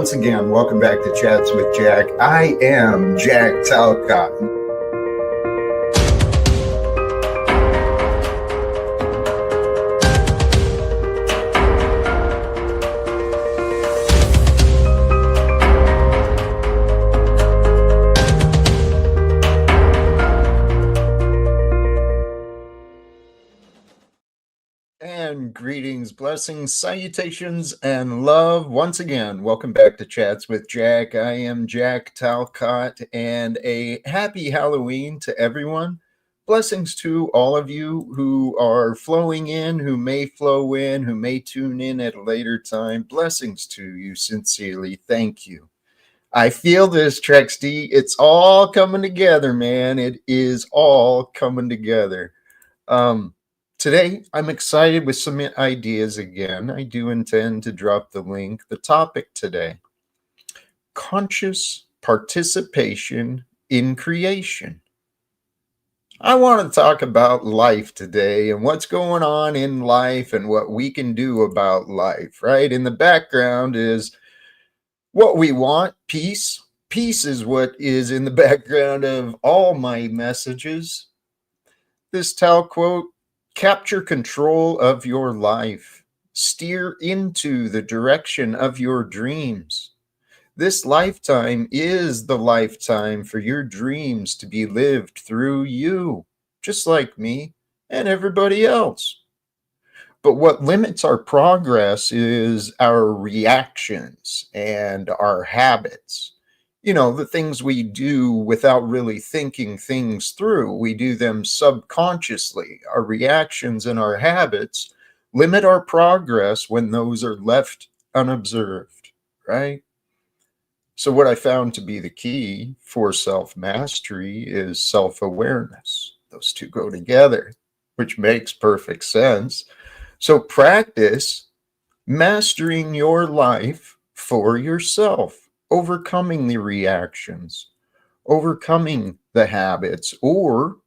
once again, welcome back to Chats with Jack. I am Jack Talcott. And greetings, blessings, salutations, and love. Once again, welcome back to Chats with Jack. I am Jack Talcott, and a happy Halloween to everyone. Blessings to all of you who are flowing in, who may flow in, who may tune in at a later time. Blessings to you sincerely. Thank you. I feel this, Trexty. It's all coming together, man. It is all coming together. Today, I'm excited with some ideas again. I do intend to drop the link. The topic today, conscious participation in creation. I want to talk about life today and what's going on in life and what we can do about life, right? In the background is what we want, peace. Peace is what is in the background of all my messages. This Tal quote, capture control of your life. Steer into the direction of your dreams. This lifetime is the lifetime for your dreams to be lived through you, just like me and everybody else. But what limits our progress is our reactions and our habits. You know, the things we do without really thinking things through. We do them subconsciously. Our reactions and our habits limit our progress when those are left unobserved, right? So what I found to be the key for self-mastery is self-awareness. Those two go together, which makes perfect sense. So practice mastering your life for yourself. Overcoming the reactions, overcoming the habits, or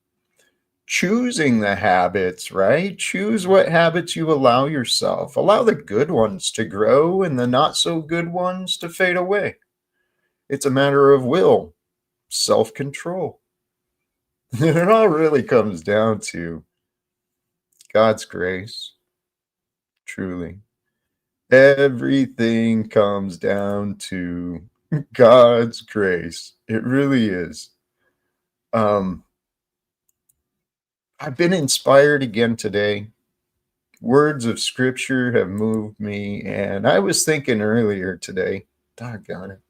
choosing the habits, right? Choose what habits you allow yourself. Allow the good ones to grow and the not so good ones to fade away. It's a matter of will, self-control. It all really comes down to God's grace, truly. Everything comes down to God's grace. It really is. I've been inspired again today. Words of scripture have moved me, and I was thinking earlier today, doggone it.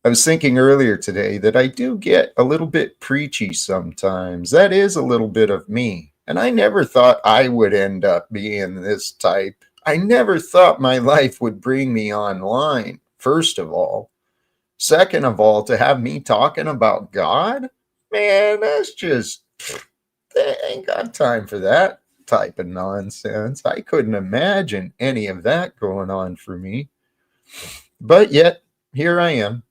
I was thinking earlier today that I do get a little bit preachy sometimes. That is a little bit of me. And I never thought I would end up being this type. I never thought my life would bring me online, first of all. Second of all, to have me talking about God, man, that's just, I ain't got time for that type of nonsense. I couldn't imagine any of that going on for me. But yet, here I am.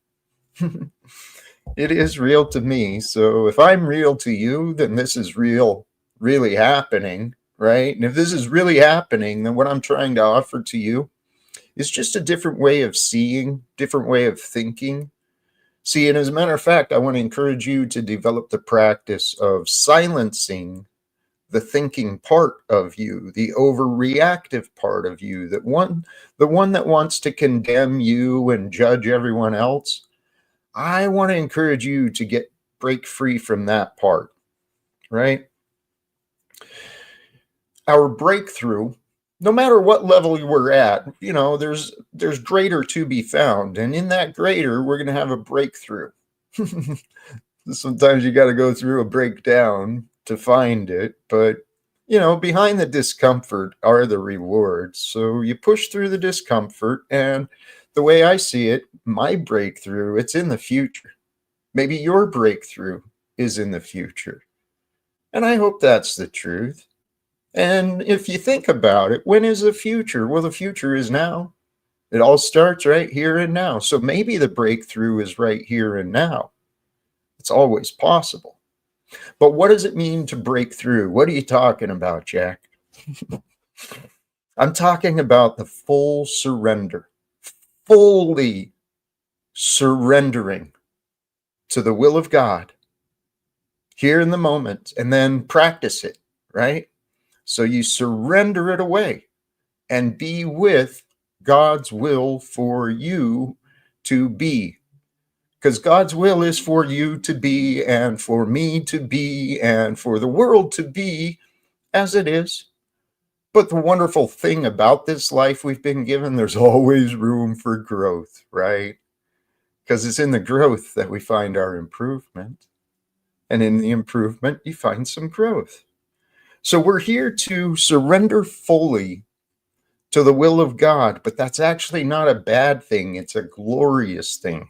It is real to me. So if I'm real to you, then this is real, really happening. Right? And if this is really happening, then what I'm trying to offer to you is just a different way of seeing, different way of thinking. See, and as a matter of fact, I want to encourage you to develop the practice of silencing the thinking part of you, the overreactive part of you, the one that wants to condemn you and judge everyone else. I want to encourage you to break free from that part, right? Our breakthrough, no matter what level we're at, you know, there's greater to be found. And in that greater, we're going to have a breakthrough. Sometimes you got to go through a breakdown to find it. But, you know, behind the discomfort are the rewards. So you push through the discomfort. And the way I see it, my breakthrough, it's in the future. Maybe your breakthrough is in the future. And I hope that's the truth. And if you think about it, when is the future? Well, the future is now. It all starts right here and now. So maybe the breakthrough is right here and now. It's always possible. But what does it mean to break through? What are you talking about, Jack? I'm talking about the full surrender. fully surrendering to the will of God here in the moment, and then practice it, right? So you surrender it away and be with God's will for you to be. Because God's will is for you to be, and for me to be, and for the world to be as it is. But the wonderful thing about this life we've been given, there's always room for growth, right? Because it's in the growth that we find our improvement. And in the improvement, you find some growth. So we're here to surrender fully to the will of God, but that's actually not a bad thing. It's a glorious thing.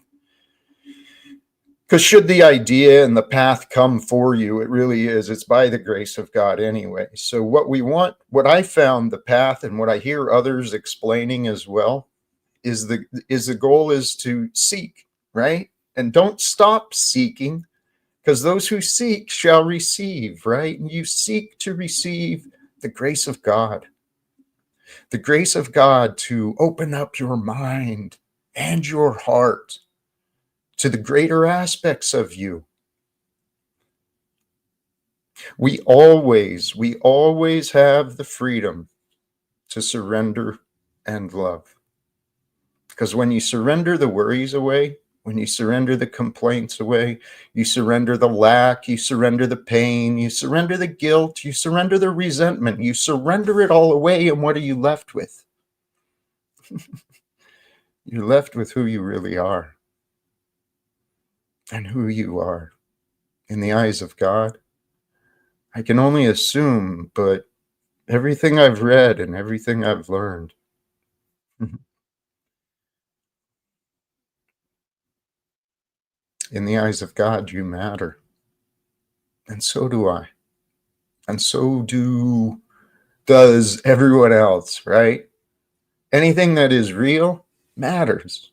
Because should the idea and the path come for you, it really is. It's by the grace of God anyway. So what we want, what I found the path and what I hear others explaining as well, is the goal is to seek, right? And don't stop seeking, because those who seek shall receive, right? And you seek to receive the grace of God. The grace of God to open up your mind and your heart to the greater aspects of you. We always have the freedom to surrender and love. Because when you surrender the worries away, when you surrender the complaints away, you surrender the lack, you surrender the pain, you surrender the guilt, you surrender the resentment, you surrender it all away, and what are you left with? You're left with who you really are. And who you are in the eyes of God. I can only assume, but everything I've read and everything I've learned, in the eyes of God, you matter. And so do I. And so does everyone else, right? Anything that is real matters.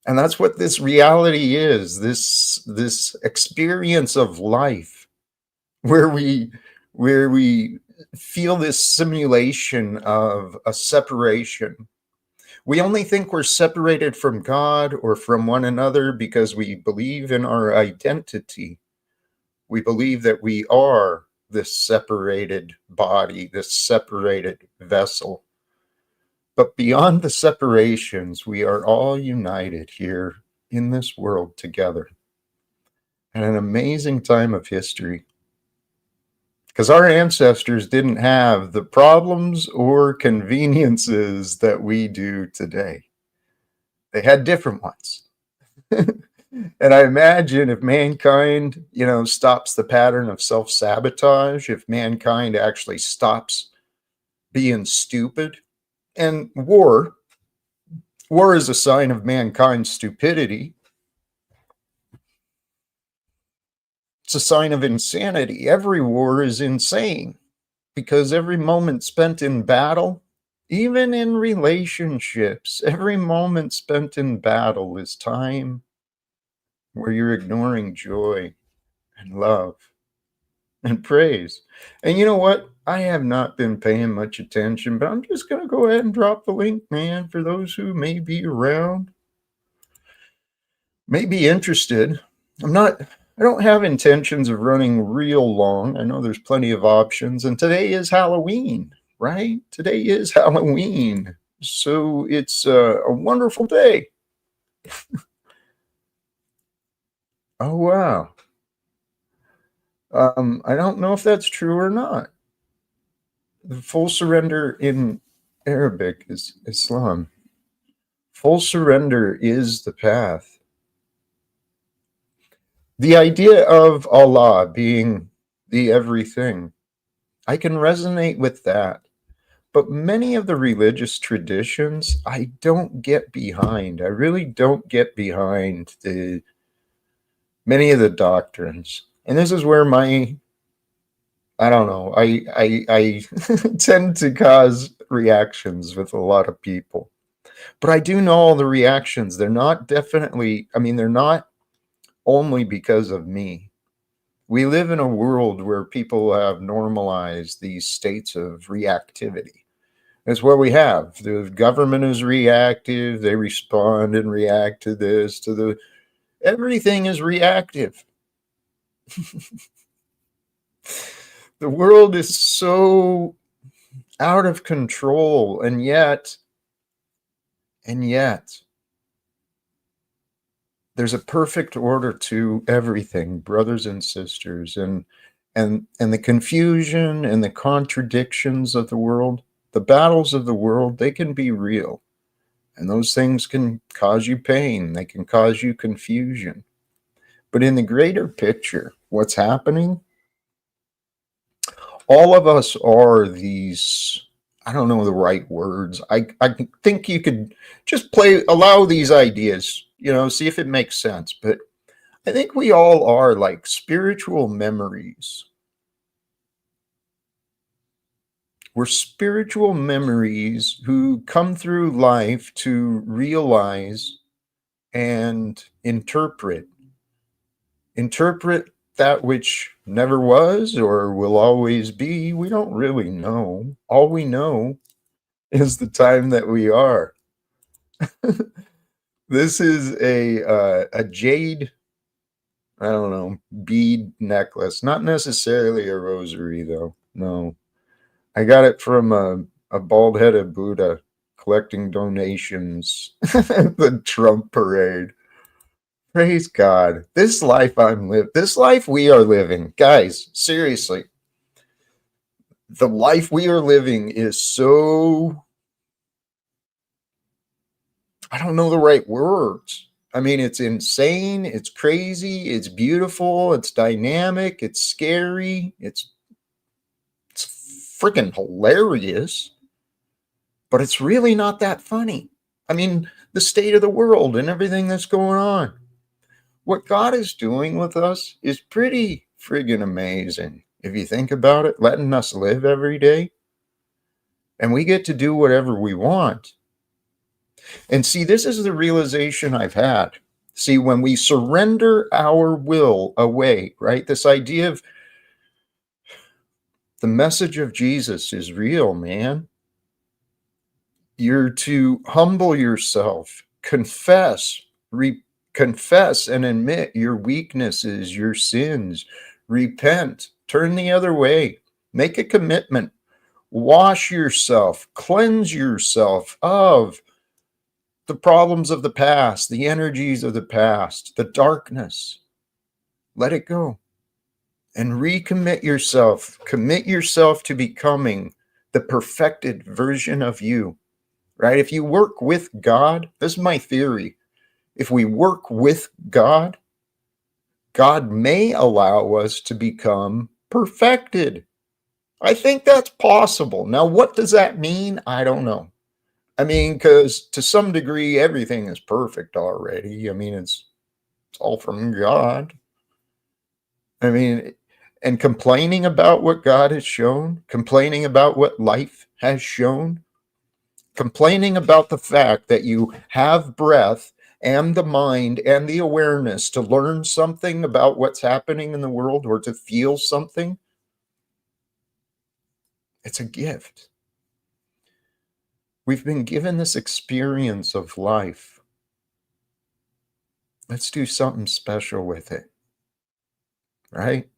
And that's what this reality is, this experience of life where we feel this simulation of a separation. We only think we're separated from God or from one another because we believe in our identity. We believe that we are this separated body, this separated vessel. But beyond the separations, we are all united here in this world together at an amazing time of history. Because our ancestors didn't have the problems or conveniences that we do today. They had different ones. And I imagine if mankind, stops the pattern of self-sabotage, if mankind actually stops being stupid, and war is a sign of mankind's stupidity. It's a sign of insanity. Every war is insane because every moment spent in battle, even in relationships, every moment spent in battle is time where you're ignoring joy and love and praise. And you know what? I have not been paying much attention, but I'm just going to go ahead and drop the link, man, for those who may be around, may be interested. I don't have intentions of running real long. I know there's plenty of options, and today is Halloween, right? Today is Halloween. So it's a wonderful day. Oh, wow. I don't know if that's true or not. The full surrender in Arabic is Islam. Full surrender is the path. The idea of Allah being the everything, I can resonate with that. But many of the religious traditions, I don't get behind. I really don't get behind many of the doctrines. And this is where I don't know, I tend to cause reactions with a lot of people. But I do know all the reactions. They're not they're not only because of me. We live in a world where people have normalized these states of reactivity. It's what we have. The government is reactive. They respond and react to this, to the, everything is reactive. The world is so out of control, and yet there's a perfect order to everything, brothers and sisters, and the confusion and the contradictions of the world, the battles of the world, they can be real. And those things can cause you pain, they can cause you confusion. But in the greater picture, what's happening, all of us are these, I don't know the right words. I think you could just allow these ideas, see if it makes sense. But I think we all are like spiritual memories. We're spiritual memories who come through life to realize and interpret that which never was or will always be. We don't really know. All we know is the time that we are. This is a jade, I don't know, bead necklace. Not necessarily a rosary, though. No, I got it from a bald-headed Buddha collecting donations at the Trump parade. Praise God. This life we are living, guys, seriously, the life we are living is so, I don't know the right words. I mean, it's insane, it's crazy, it's beautiful, it's dynamic, it's scary, it's freaking hilarious, but it's really not that funny. I mean, the state of the world and everything that's going on. What God is doing with us is pretty friggin' amazing. If you think about it, letting us live every day, and we get to do whatever we want. And see, this is the realization I've had. See, when we surrender our will away, right? This idea of the message of Jesus is real, man. You're to humble yourself, confess and admit your weaknesses, your sins, repent, turn the other way, make a commitment, wash yourself, cleanse yourself of the problems of the past, the energies of the past, the darkness. Let it go and recommit yourself. Commit yourself to becoming the perfected version of you, right? If you work with God, this is my theory. If we work with God, God may allow us to become perfected. I think that's possible. Now, what does that mean? I don't know. I mean, because to some degree, everything is perfect already. I mean, it's all from God. I mean, and complaining about what God has shown, complaining about what life has shown, complaining about the fact that you have breath and the mind and the awareness to learn something about what's happening in the world or to feel something, it's a gift. We've been given this experience of life. Let's do something special with it, right?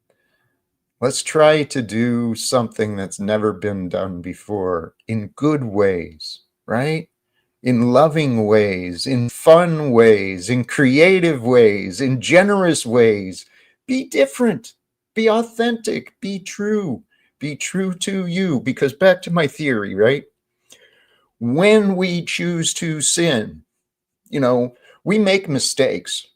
Let's try to do something that's never been done before in good ways, right? In loving ways, in fun ways, in creative ways, in generous ways. Be different, be authentic, be true to you. Because back to my theory, right? When we choose to sin, we make mistakes.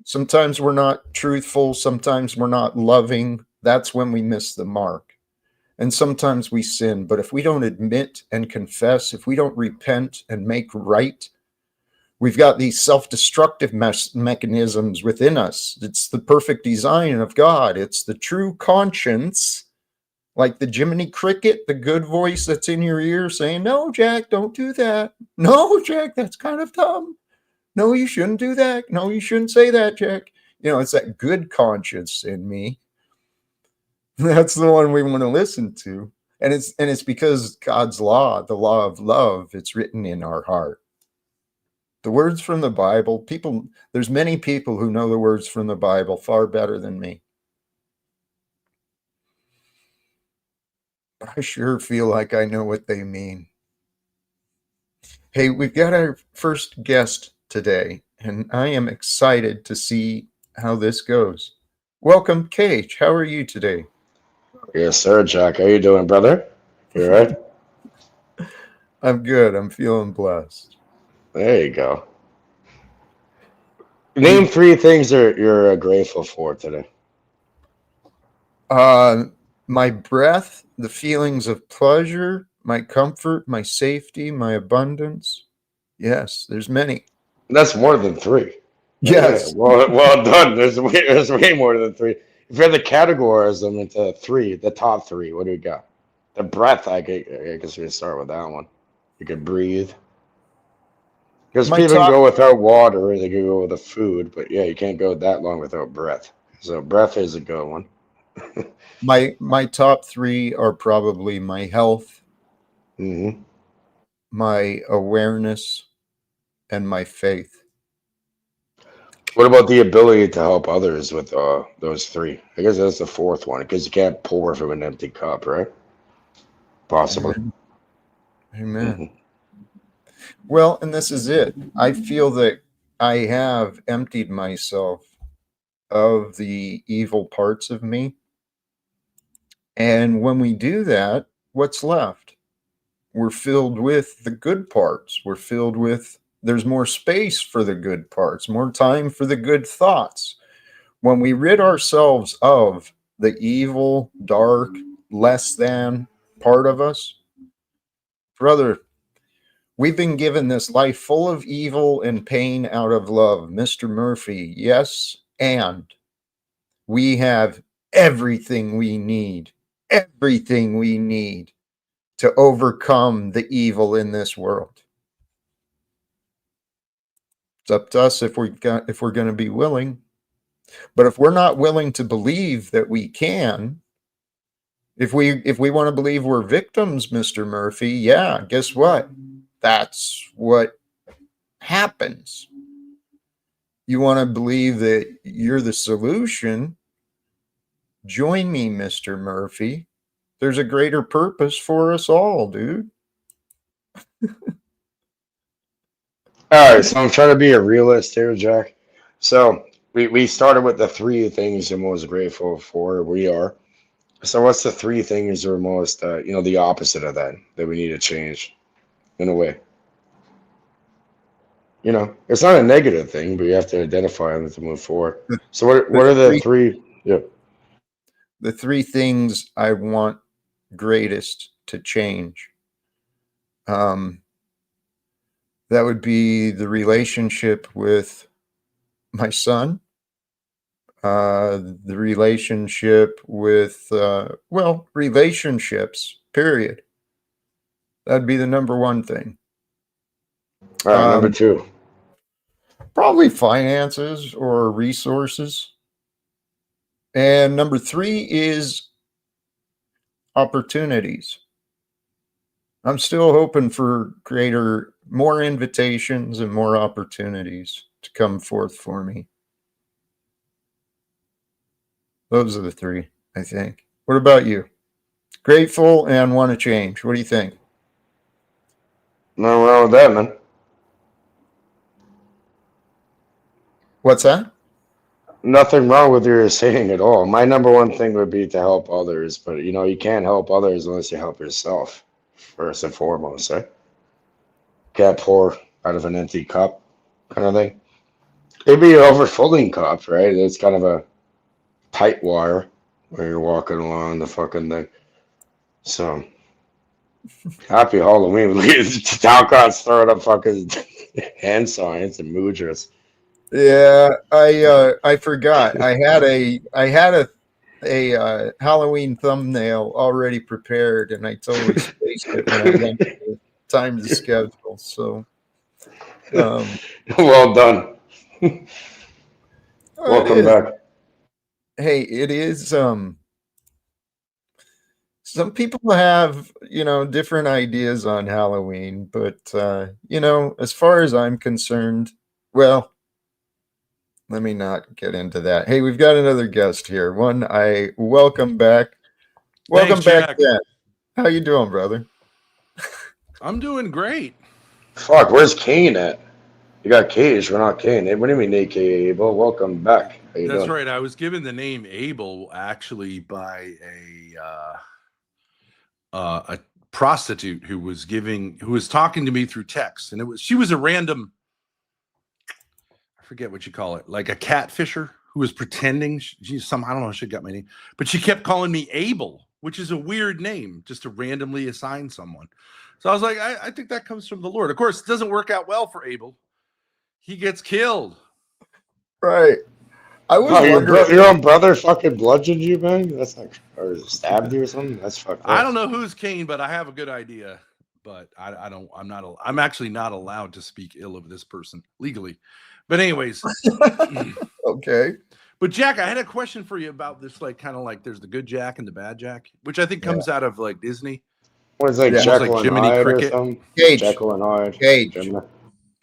Sometimes we're not truthful, sometimes we're not loving. That's when we miss the mark. And sometimes we sin, but if we don't admit and confess, if we don't repent and make right, we've got these self-destructive mechanisms within us. It's the perfect design of God. It's the true conscience, like the Jiminy Cricket, the good voice that's in your ear saying, no, Jack, don't do that. No, Jack, that's kind of dumb. No, you shouldn't do that. No, you shouldn't say that, Jack. It's that good conscience in me. That's the one we want to listen to. And it's because God's law, the law of love, it's written in our heart. The words from the Bible, there's many people who know the words from the Bible far better than me. I sure feel like I know what they mean. Hey, we've got our first guest today, and I am excited to see how this goes. Welcome, Cage. How are you today? Yes, sir, Jack. How you doing, brother? You all right? I'm good. I'm feeling blessed. There you go. Name We, three things that you're grateful for today. uh, my breath, the feelings of pleasure, my comfort, my safety, my abundance. Yes, there's many. That's more than three. Yeah, Yes, well done. There's way more than three. If you had to categorize them into three, the top three, what do we got? The breath, I guess we can start with that one. You could breathe. Because my people can top, go without water, they can go without food, but yeah, you can't go that long without breath. So breath is a good one. my top three are probably my health, hmm my awareness, and my faith. What about the ability to help others with those three? I guess that's the fourth one because you can't pour from an empty cup, right? Possibly. Amen. Amen. hmm Well, and this is it. I feel that I have emptied myself of the evil parts of me. And when we do that, what's left? We're filled with the good parts. There's more space for the good parts, more time for the good thoughts. When we rid ourselves of the evil, dark, less than part of us, brother, we've been given this life full of evil and pain out of love, Mr. Murphy. Yes, and we have everything we need to overcome the evil in this world. It's up to us if we're going to be willing. But if we're not willing to believe that we can, if we want to believe we're victims, Mr. Murphy, yeah, guess what? That's what happens. You want to believe that you're the solution? Join me, Mr. Murphy. There's a greater purpose for us all, dude. All right, so I'm trying to be a realist here, Jack. So we started with the three things you're most grateful for. We are. So what's the three things you're most, the opposite of that we need to change in a way? It's not a negative thing, but you have to identify them to move forward. The, So what the are the three three? Yeah. the three things I want greatest to change. Um, that would be the relationship with my son, the relationship with, relationships, period. That'd be the number one thing. All right, number Um, two. probably finances or resources. And number three is opportunities. I'm still hoping for more invitations and more opportunities to come forth for me. Those are the three, I think. What about you? Grateful and want to change. What do you think? Nothing wrong with that, man. What's that? Nothing wrong with your saying at all. My number one thing would be to help others, but you can't help others unless you help yourself first and foremost, right? Can't pour out of an empty cup, kind of thing. It'd be an overfilling cup, right? It's kind of a tight wire where you're walking along the fucking thing. So happy Halloween. Talcott's throwing up fucking hand signs and mudras. Yeah, I forgot. I had a Halloween thumbnail already prepared, and I totally spaced it when I went to time the schedule. So, um, Well done. it Welcome is. back. Hey, it is. some people have, different ideas on Halloween, but as far as I'm concerned, well, let me not get into that. Hey, we've got another guest here. One, I welcome back. Thanks, Welcome back, Jack. Ben. How you doing, brother? I'm doing great. Fuck, where's Kane at? You got Cage, we're not Kane. Hey, what do you mean, AKA Abel? Welcome back. How you That's doing? right. I was given the name Abel actually by a prostitute who was talking to me through text, and she was a random, I forget what you call it, like a catfisher who was pretending she's some, I don't know how she got my name, but she kept calling me Abel, which is a weird name just to randomly assign someone. So I was like, I think that comes from the Lord. Of course, it doesn't work out well for Abel. He gets killed. Right. I was Oh, wondering. your own brother fucking bludgeoned you, man? That's like, or stabbed you or something? That's fucked up. I don't know who's Cain, but I have a good idea. But I'm actually not allowed to speak ill of this person legally. But anyways. Okay. But Jack, I had a question for you about this, like kind of like there's the good Jack and the bad Jack, which I think comes out of like Disney. What is it, like Yeah. Jekyll Like and Jiminy Hyde or Cricket. something? Cage. Jekyll and Hyde. Cage.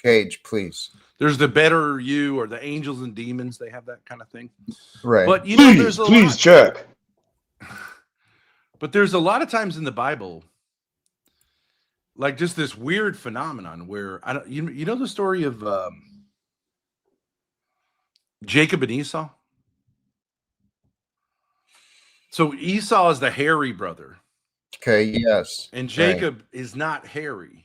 Cage, please. There's the better you or the angels and demons. They have that kind of thing. Right. But Please check. But there's a lot of times in the Bible, like just this weird phenomenon where you know the story of Jacob and Esau. So Esau is the hairy brother. Okay, yes. And Jacob is not hairy.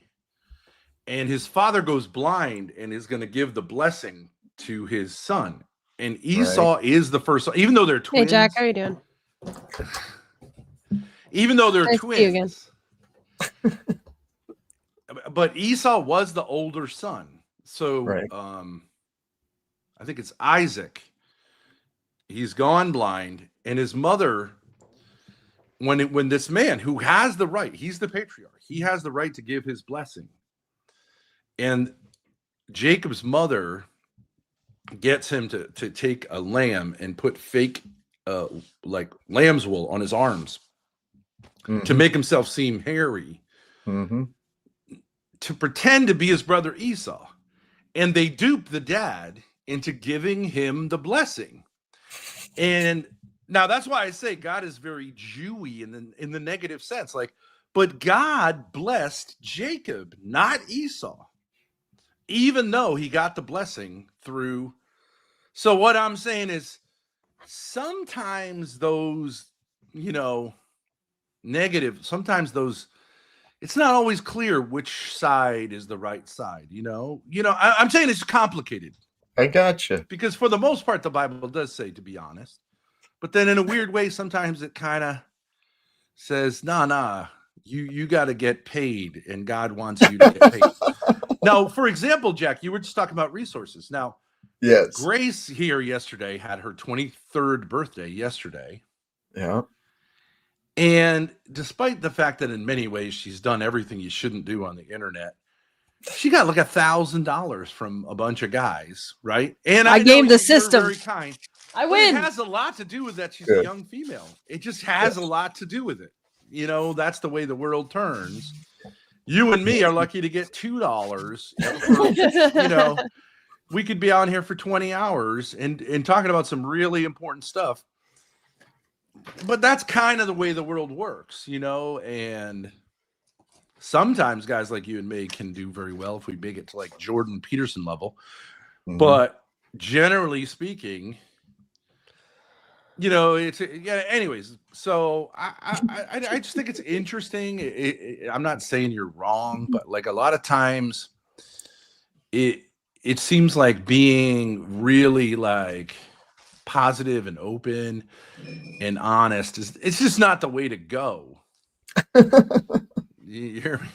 And his father goes blind and is going to give the blessing to his son. And Esau is the first son, even though they're twins. Hey, Jack, how are you doing? Even though they're Nice to see you again. twins. But Esau was the older son. So I think it's Isaac. He's gone blind. And his mother, when this man who has the right, he's the patriarch, he has the right to give his blessing. And Jacob's mother gets him to take a lamb and put fake like lamb's wool on his arms to make himself seem hairy, to pretend to be his brother Esau. And they dupe the dad into giving him the blessing. And now that's why I say God is very Jewy in the negative sense. Like, but God blessed Jacob, not Esau, even though he got the blessing through. So what I'm saying is sometimes those, negative, sometimes those, it's not always clear which side is the right side. I'm saying it's complicated. I gotcha. Because for the most part, the Bible does say to be honest. But then in a weird way, sometimes it kind of says, nah, you got to get paid and God wants you to get paid. Now, for example, Jack, you were just talking about resources. Now, yes, Grace here yesterday had her 23rd birthday yesterday. Yeah. And despite the fact that in many ways she's done everything you shouldn't do on the internet, she got like $1,000 from a bunch of guys, right? And I game the system. Very kind. I win. It has a lot to do with that she's a young female. It just has a lot to do with it. That's the way the world turns. You and me are lucky to get $2. We could be on here for 20 hours and talking about some really important stuff. But that's kind of the way the world works, and sometimes guys like you and me can do very well if we make it to like Jordan Peterson level. But generally speaking, anyways, so I just think it's interesting. I'm not saying you're wrong, but like a lot of times it seems like being really like positive and open and honest it's just not the way to go. You hear me?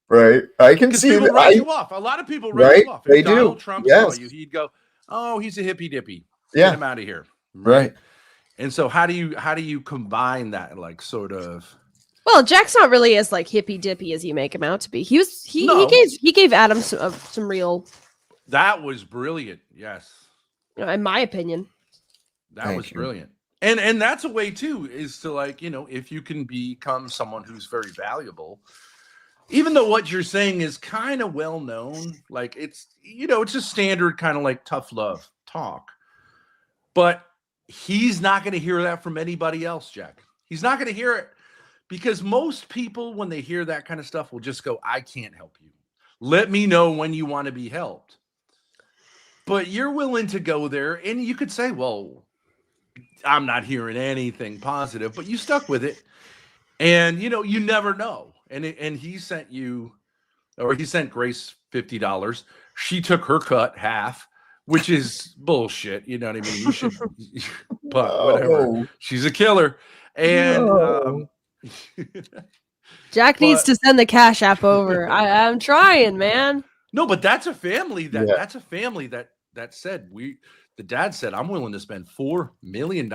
Right. I can see people that. write you off. A lot of people write you off. If They Donald do. Trump Yes. saw you, he'd go, "Oh, he's a hippy dippy. Yeah. Get him out of here." Right. And so how do you combine that, like, sort of? Well, Jack's not really as like hippy dippy as you make him out to be. He gave Adam some real. That was brilliant. Yes. In my opinion. That was brilliant. And that's a way too, is to like, if you can become someone who's very valuable, even though what you're saying is kind of well known, like it's it's a standard kind of like tough love talk, but he's not going to hear that from anybody else, Jack. He's not going to hear it, because most people, when they hear that kind of stuff, will just go, I can't help you. Let me know when you want to be helped. But you're willing to go there, and you could say, well, I'm not hearing anything positive, but you stuck with it. And, you never know. And he sent you, or he sent Grace $50. She took her cut, half, which is bullshit. You know what I mean? You should, but whatever. She's a killer. And Jack needs to send the Cash App over. I'm trying, man. No, but that's a family that's a family that said the dad said, I'm willing to spend $4 million.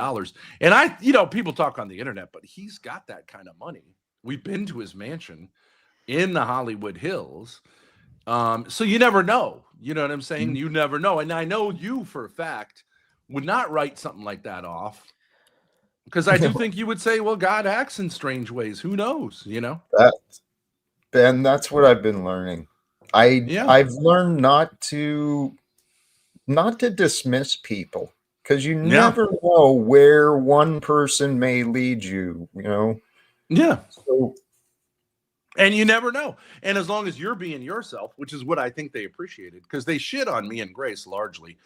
And people talk on the internet, but he's got that kind of money. We've been to his mansion in the Hollywood Hills. So you never know. You know what I'm saying? You never know. And I know you for a fact would not write something like that off, because I do think you would say, well, God acts in strange ways. Who knows? Ben, that's what I've been learning. I've learned not to dismiss people, because you never know where one person may lead you, Yeah. So, and you never know. And as long as you're being yourself, which is what I think they appreciated, because they shit on me and Grace largely,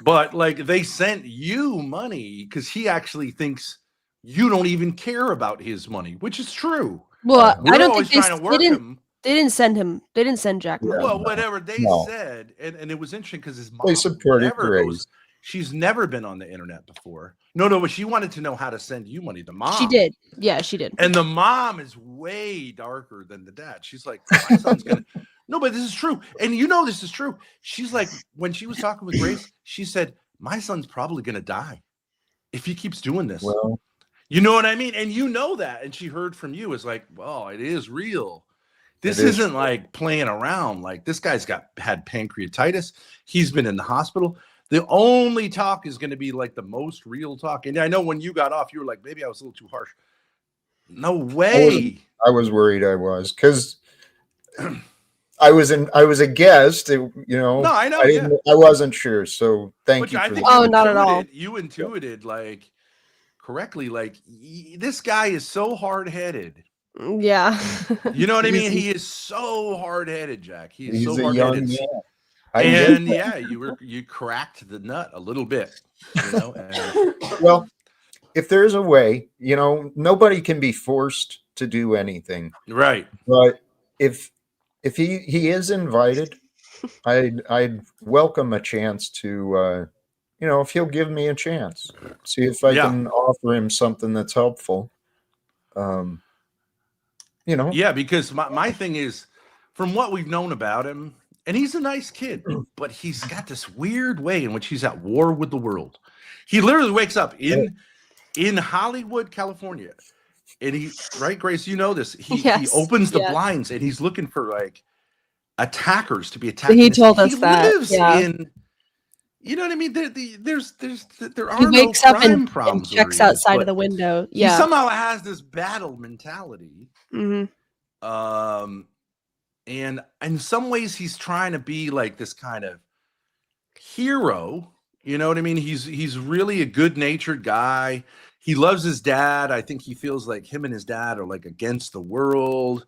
but like they sent you money because he actually thinks you don't even care about his money, which is true. Well, We're I don't always think trying to work him. They didn't send him. They didn't send Jack money. Well, whatever they said, and it was interesting because his mom she's never been on the internet before. No, but she wanted to know how to send you money. The mom. She did. Yeah, she did. And the mom is way darker than the dad. She's like, my son's gonna. No, but this is true, and this is true. She's like, when she was talking with Grace, she said, my son's probably gonna die if he keeps doing this. Well, you know what I mean? And that, and she heard from you is like, well, it is real. This isn't like playing around. Like, this guy's had pancreatitis. He's been in the hospital. The only talk is going to be like the most real talk. And I know when you got off, you were like, maybe I was a little too harsh. No way. I was worried I was, because I was a guest, No, I know. I wasn't sure. So thank you for that. Oh, not at all. You intuited like correctly. Like, this guy is so hard-headed. Yeah. You know what I mean? He is so hard-headed, Jack. He's so hard-headed. And you cracked the nut a little bit, Well, if there's a way, nobody can be forced to do anything. Right. But if he is invited, I'd welcome a chance to if he'll give me a chance. See if I can offer him something that's helpful. Yeah, because my thing is, from what we've known about him, and he's a nice kid, but he's got this weird way in which he's at war with the world. He literally wakes up in Hollywood, California, and right, Grace, you know this. He opens the blinds and he's looking for like attackers to be attacked. He told us that. He lives in, you know what I mean? There are no crime problems. He checks outside of the window. Yeah, he somehow has this battle mentality. Mm-hmm. And in some ways, he's trying to be like this kind of hero. You know what I mean? He's really a good-natured guy. He loves his dad. I think he feels like him and his dad are like against the world.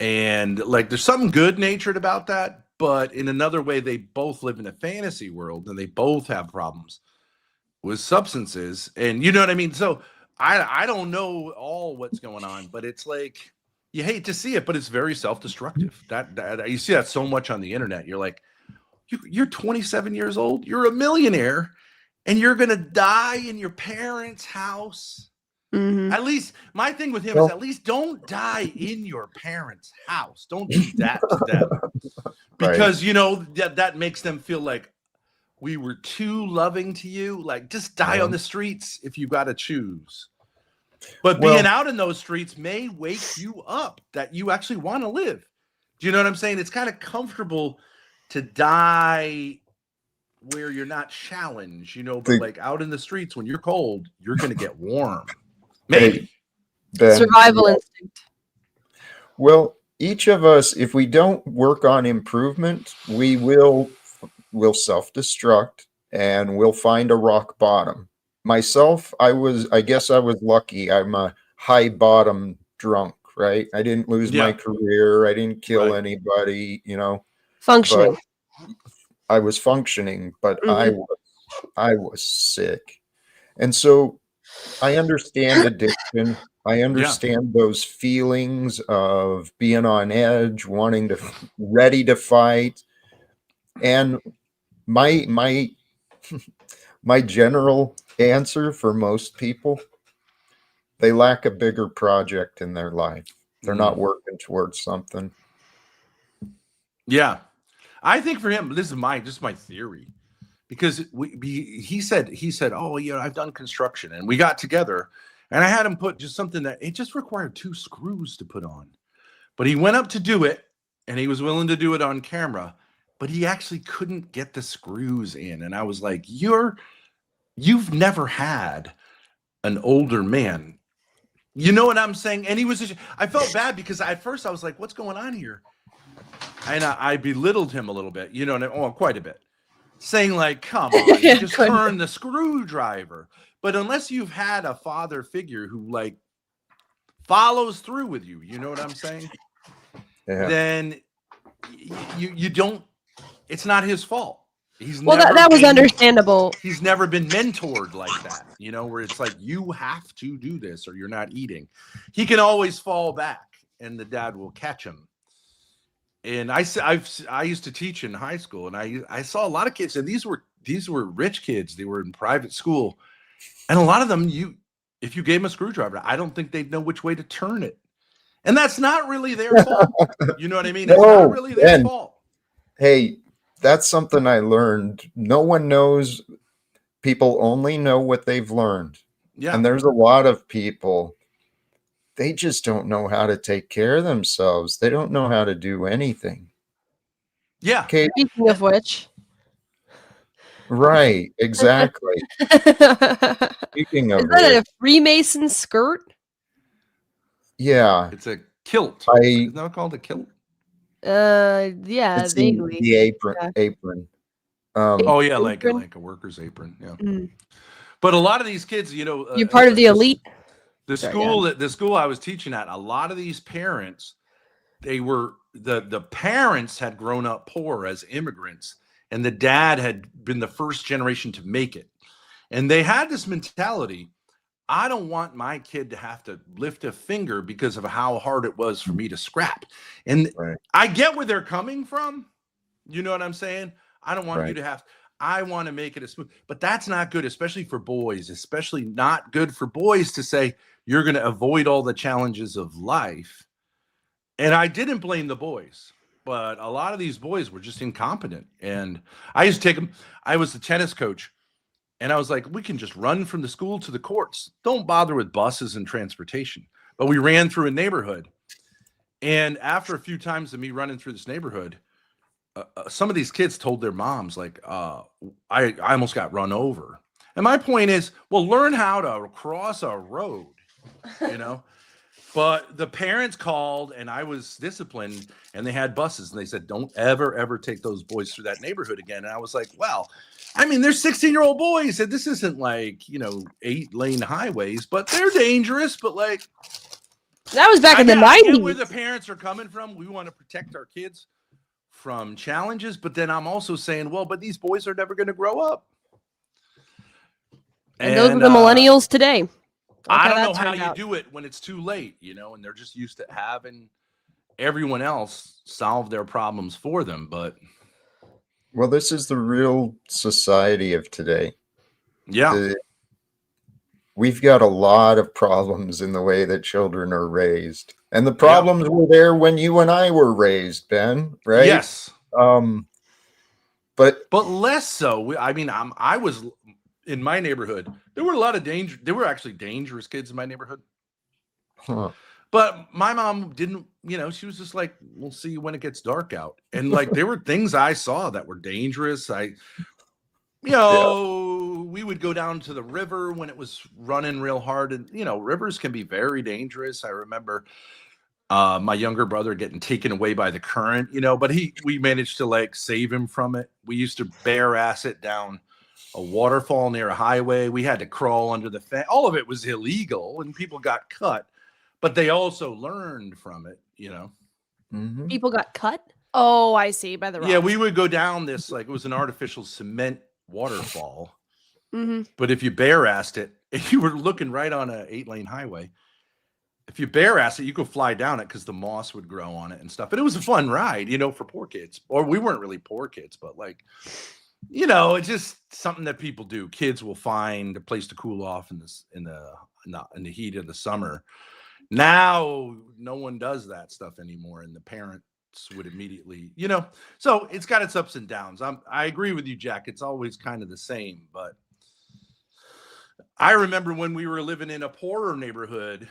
And like there's something good-natured about that. But in another way, they both live in a fantasy world and they both have problems with substances. And you know what I mean? So I don't know all what's going on, but it's like, you hate to see it, but it's very self-destructive. That you see that so much on the internet. You're like, you're 27 years old. You're a millionaire, and you're gonna die in your parents' house. Mm-hmm. At least my thing with him is at least don't die in your parents' house. Don't do that to them, because that makes them feel like we were too loving to you. Like, just die on the streets if you got to choose. But being out in those streets may wake you up that you actually want to live. Do you know what I'm saying? It's kind of comfortable to die where you're not challenged, but like out in the streets when you're cold, you're going to get warm. Maybe. Ben, survival instinct. Well, each of us, if we don't work on improvement, we'll self-destruct and we'll find a rock bottom. Myself, I guess I was lucky. I'm a high bottom drunk, right? I didn't lose my career. I didn't kill anybody, Functioning. But I was functioning, but I was sick. And so I understand addiction. I understand those feelings of being on edge, ready to fight. And my my general answer for most people, they lack a bigger project in their life. They're not working towards something. Yeah. I think for him, this is my theory, because he said, oh, I've done construction, and we got together and I had him put just something that it just required 2 screws to put on, but he went up to do it and he was willing to do it on camera, but he actually couldn't get the screws in. And I was like, you've never had an older man. You know what I'm saying? And I felt bad because at first I was like, what's going on here? And I belittled him a little bit, quite a bit, saying like, come on, you just turn the screwdriver. But unless you've had a father figure who like follows through with you, you know what I'm saying? Yeah. Then you don't, it's not his fault. That was understandable. He's never been mentored like that, where it's like, you have to do this or you're not eating. He can always fall back and the dad will catch him. And I used to teach in high school, and I saw a lot of kids, and these were rich kids. They were in private school, and a lot of them, if you gave them a screwdriver, I don't think they'd know which way to turn it. And that's not really their fault. You know what I mean? It's not really their fault. Hey, that's something I learned. No one knows. People only know what they've learned. Yeah. And there's a lot of people, they just don't know how to take care of themselves. They don't know how to do anything. Yeah. Okay. Speaking of which. Right. Exactly. Speaking of Is that a Freemason skirt? Yeah. It's a kilt. Isn't that called a kilt? Yeah, it's vaguely. The apron. Oh yeah, like a worker's apron. Yeah. Mm. But a lot of these kids, you're part of the elite. The school I was teaching at, a lot of these parents, they were the parents had grown up poor as immigrants, and the dad had been the first generation to make it. And they had this mentality, I don't want my kid to have to lift a finger because of how hard it was for me to scrap. And I get where they're coming from. You know what I'm saying? I don't want you to have, I want to make it a smooth, but that's not good, especially for boys, especially not good for boys to say, you're going to avoid all the challenges of life. And I didn't blame the boys, but a lot of these boys were just incompetent. And I used to take them. I was the tennis coach, and I was like, we can just run from the school to the courts. Don't bother with buses and transportation. But we ran through a neighborhood. And after a few times of me running through this neighborhood, some of these kids told their moms, like, I almost got run over. And my point is, well, learn how to cross a road, But the parents called, and I was disciplined, and they had buses, and they said, don't ever take those boys through that neighborhood again. And I was like, well, I mean, they're 16-year-old boys, and this isn't like, 8-lane highways, but they're dangerous. But like, that was back in the 90s. I get where the parents are coming from. We want to protect our kids from challenges, but then I'm also saying, well, but these boys are never going to grow up. And those are the millennials today. I don't know how you do it when it's too late, and they're just used to having everyone else solve their problems for them. But well, this is the real society of today. Yeah. We've got a lot of problems in the way that children are raised. And the problems were there when you and I were raised, Ben, right? Yes. But less so. I was in my neighborhood. There were a lot of danger. There were actually dangerous kids in my neighborhood. Huh. But my mom didn't, she was just like, we'll see when it gets dark out. And like, there were things I saw that were dangerous. we would go down to the river when it was running real hard, and rivers can be very dangerous. I remember my younger brother getting taken away by the current, but we managed to like save him from it. We used to bare ass it down a waterfall near a highway. We had to crawl under the fence. All of it was illegal and people got cut, but they also learned from it, Mm-hmm. People got cut? Oh, I see. By the rocks. Yeah, we would go down this, like, it was an artificial cement waterfall. Mm-hmm. But if you bare-assed it, if you were looking right on an 8-lane highway, if you bare-assed it, you could fly down it because the moss would grow on it and stuff. But it was a fun ride, for poor kids. Or we weren't really poor kids, but like, it's just something that people do. Kids will find a place to cool off in the heat of the summer. Now, no one does that stuff anymore, and the parents would immediately, so it's got its ups and downs. I agree with you, Jack. It's always kind of the same, but I remember when we were living in a poorer neighborhood,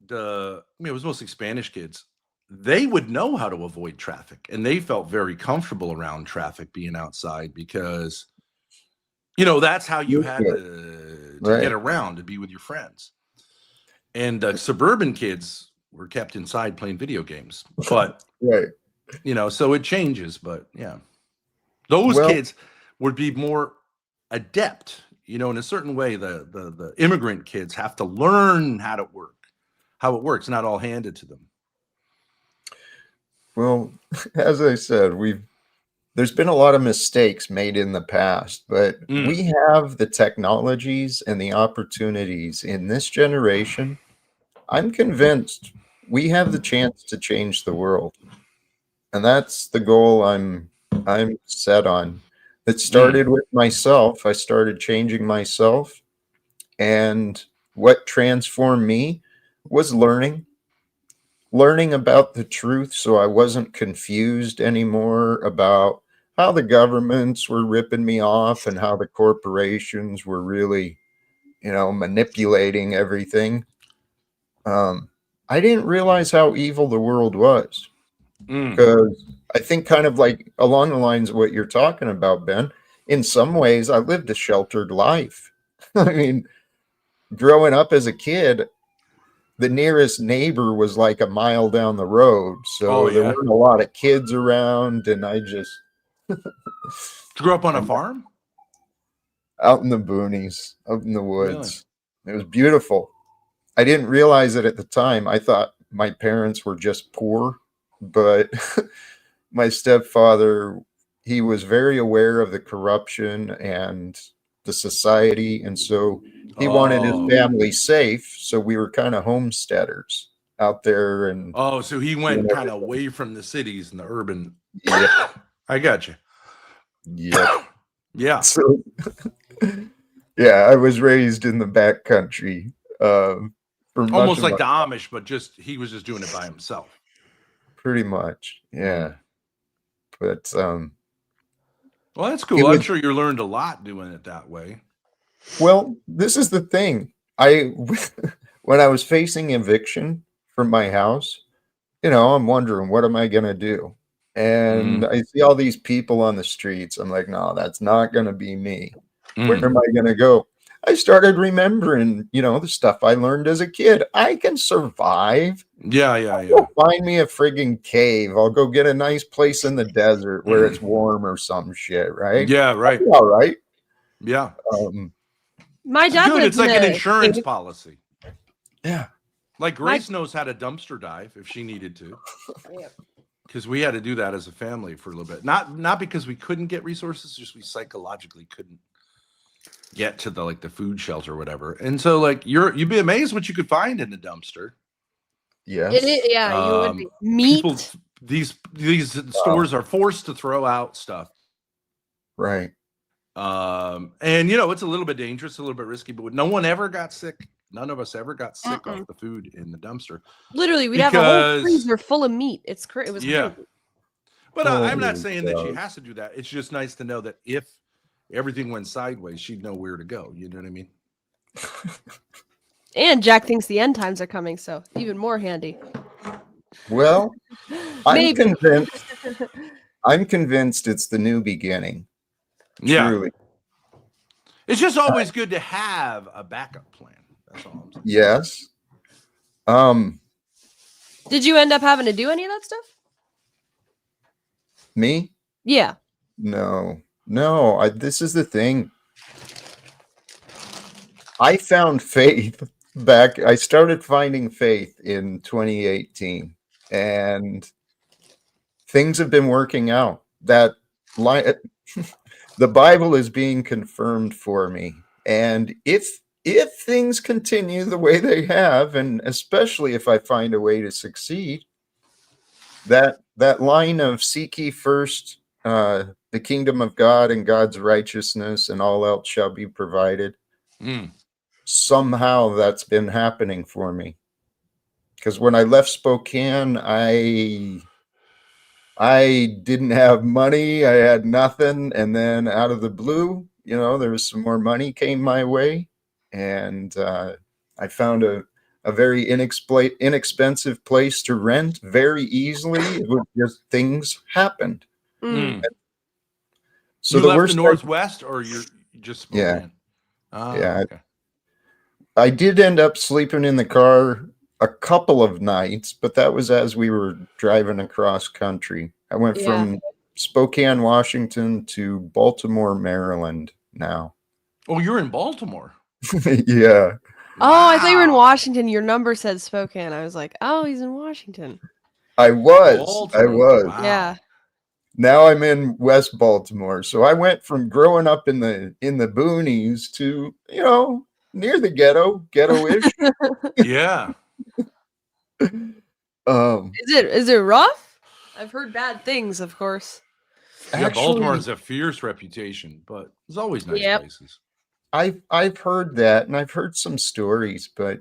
it was mostly Spanish kids. They would know how to avoid traffic, and they felt very comfortable around traffic being outside because, that's how you had to get around, to be with your friends. And suburban kids were kept inside playing video games, but right. So it changes, but yeah, those kids would be more adept, in a certain way. The immigrant kids have to learn how it works, not all handed to them. Well, as I said, there's been a lot of mistakes made in the past, but we have the technologies and the opportunities in this generation. I'm convinced we have the chance to change the world. And that's the goal I'm set on. It started with myself. I started changing myself. And what transformed me was learning about the truth, so I wasn't confused anymore about how the governments were ripping me off and how the corporations were really, manipulating everything. I didn't realize how evil the world was. Because I think kind of like along the lines of what you're talking about, Ben, in some ways I lived a sheltered life. I mean, growing up as a kid, the nearest neighbor was like a mile down the road. So there weren't a lot of kids around, and I just grew up on a farm? Out in the boonies, out in the woods. Really? It was beautiful. I didn't realize it at the time. I thought my parents were just poor, but my stepfather, he was very aware of the corruption and the society, and so he wanted his family safe. So we were kind of homesteaders out there, and so he went kind of away from the cities and the urban. Yeah, I got you. Yeah. So, yeah, I was raised in the back country. Almost like the Amish, but he was just doing it by himself. Pretty much, yeah. But well, that's cool. I'm sure you learned a lot doing it that way. Well, this is the thing. When I was facing eviction from my house, I'm wondering, what am I gonna do? And I see all these people on the streets. I'm like, no, that's not gonna be me. Where am I gonna go? I started remembering, the stuff I learned as a kid. I can survive. Yeah. Go find me a frigging cave. I'll go get a nice place in the desert where it's warm or some shit, right? Yeah, right. All right. Yeah. My dad it's like an insurance policy. Yeah. Like Grace knows how to dumpster dive if she needed to. Because we had to do that as a family for a little bit. Not because we couldn't get resources, just we psychologically couldn't get to the food shelter or whatever. And so you'd be amazed what you could find in the dumpster. Yes. You would be. Meat. These stores are forced to throw out stuff. Right. And it's a little bit dangerous, a little bit risky, but no one ever got sick. None of us ever got sick off the food in the dumpster. Literally, we'd have a whole freezer full of meat. It was crazy. But I'm not saying that she has to do that. It's just nice to know that if everything went sideways, she'd know where to go. You know what I mean? And Jack thinks the end times are coming, so even more handy. Well, I'm convinced it's the new beginning. Yeah. Truly. It's just always good to have a backup plan. That's all I'm saying. Yes. Did you end up having to do any of that stuff? Me? Yeah. No. This is the thing. I found faith back. I started finding faith in 2018, and things have been working out. That the Bible is being confirmed for me, and if things continue the way they have, and especially if I find a way to succeed, that line of seek ye first the kingdom of God and God's righteousness, and all else shall be provided. Somehow that's been happening for me. Because when I left Spokane, I didn't have money. I had nothing. And then out of the blue, there was some more money came my way. And I found a very inexpensive place to rent very easily. It was just things happened. So you left the Northwest, or you're just Spokane? Yeah. Okay. I did end up sleeping in the car a couple of nights, but that was as we were driving across country. I went from Spokane, Washington to Baltimore, Maryland now. Oh, you're in Baltimore. Yeah. Oh, I thought you were in Washington. Your number said Spokane. I was like, oh, he's in Washington. I was. Wow. Yeah. Now I'm in West Baltimore. So I went from growing up in the boonies to, near the ghetto-ish. Yeah. Is it rough? I've heard bad things, of course. Yeah, Baltimore has a fierce reputation, but there's always nice places. I've heard that, and I've heard some stories, but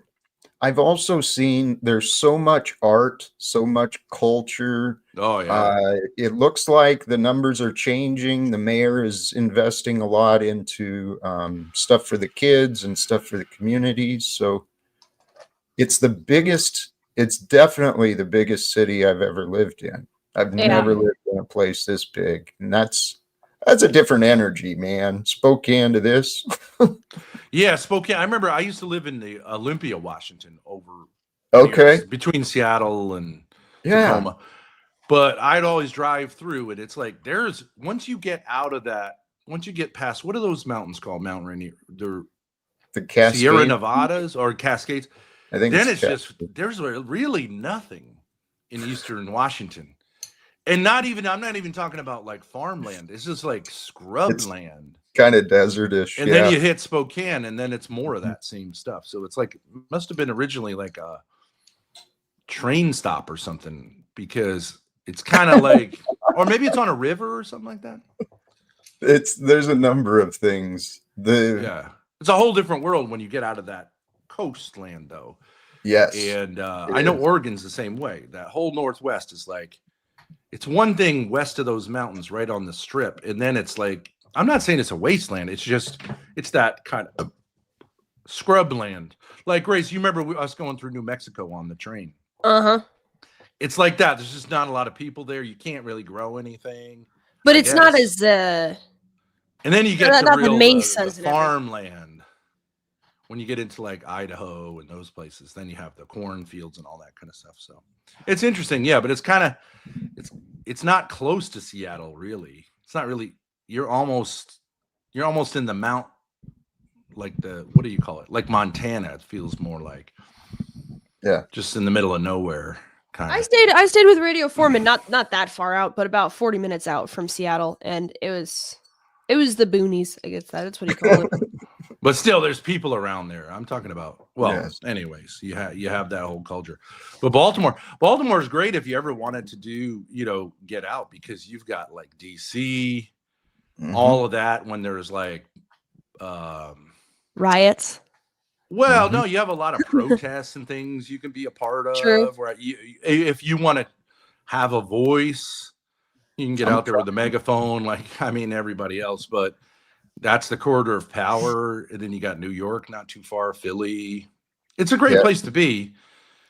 I've also seen there's so much art, so much culture. Oh, yeah. It looks like the numbers are changing. The mayor is investing a lot into stuff for the kids and stuff for the communities. So it's definitely the biggest city I've ever lived in. I've never lived in a place this big. And that's a different energy, man. Spokane to this. Yeah, Spokane. I remember I used to live in the Olympia, Washington, between Seattle and Tacoma. But I'd always drive through, and it's like once you get past, what are those mountains called? Mount Rainier. They're the Cascades? Sierra Nevadas or Cascades. I think then there's really nothing in Eastern Washington. And I'm not even talking about like farmland. It's just like scrubland. Kind of desertish. And then you hit Spokane, and then it's more of that same stuff. So it's like, it must have been originally like a train stop or something, because it's kind of like, or maybe it's on a river or something like that. There's a number of things. It's a whole different world when you get out of that coastland, though. Yes. And I know Oregon's the same way. That whole Northwest is like, it's one thing west of those mountains right on the strip. And then it's like, I'm not saying it's a wasteland. It's that kind of scrubland. Like, Grace, you remember us going through New Mexico on the train? Uh-huh. It's like that. There's just not a lot of people there. You can't really grow anything. But it's not as and then you get to the farmland. When you get into like Idaho and those places, then you have the cornfields and all that kind of stuff. So it's interesting, but it's kind of it's not close to Seattle, really. It's not really. You're almost in the mount, like what do you call it? Like Montana. It feels more like just in the middle of nowhere. Kind of. I stayed with Radio Foreman, not that far out, but about 40 minutes out from Seattle, and it was the boonies. I guess that's what you call it. But still, there's people around there. I'm talking about. Well, anyways, you have that whole culture. But Baltimore is great if you ever wanted to do, get out, because you've got like DC, all of that. When there's like riots. Well, no, you have a lot of protests and things you can be a part of. True. Where if you want to have a voice, you can get out there with a megaphone, like everybody else. But that's the corridor of power. And then you got New York, not too far, Philly. It's a great place to be.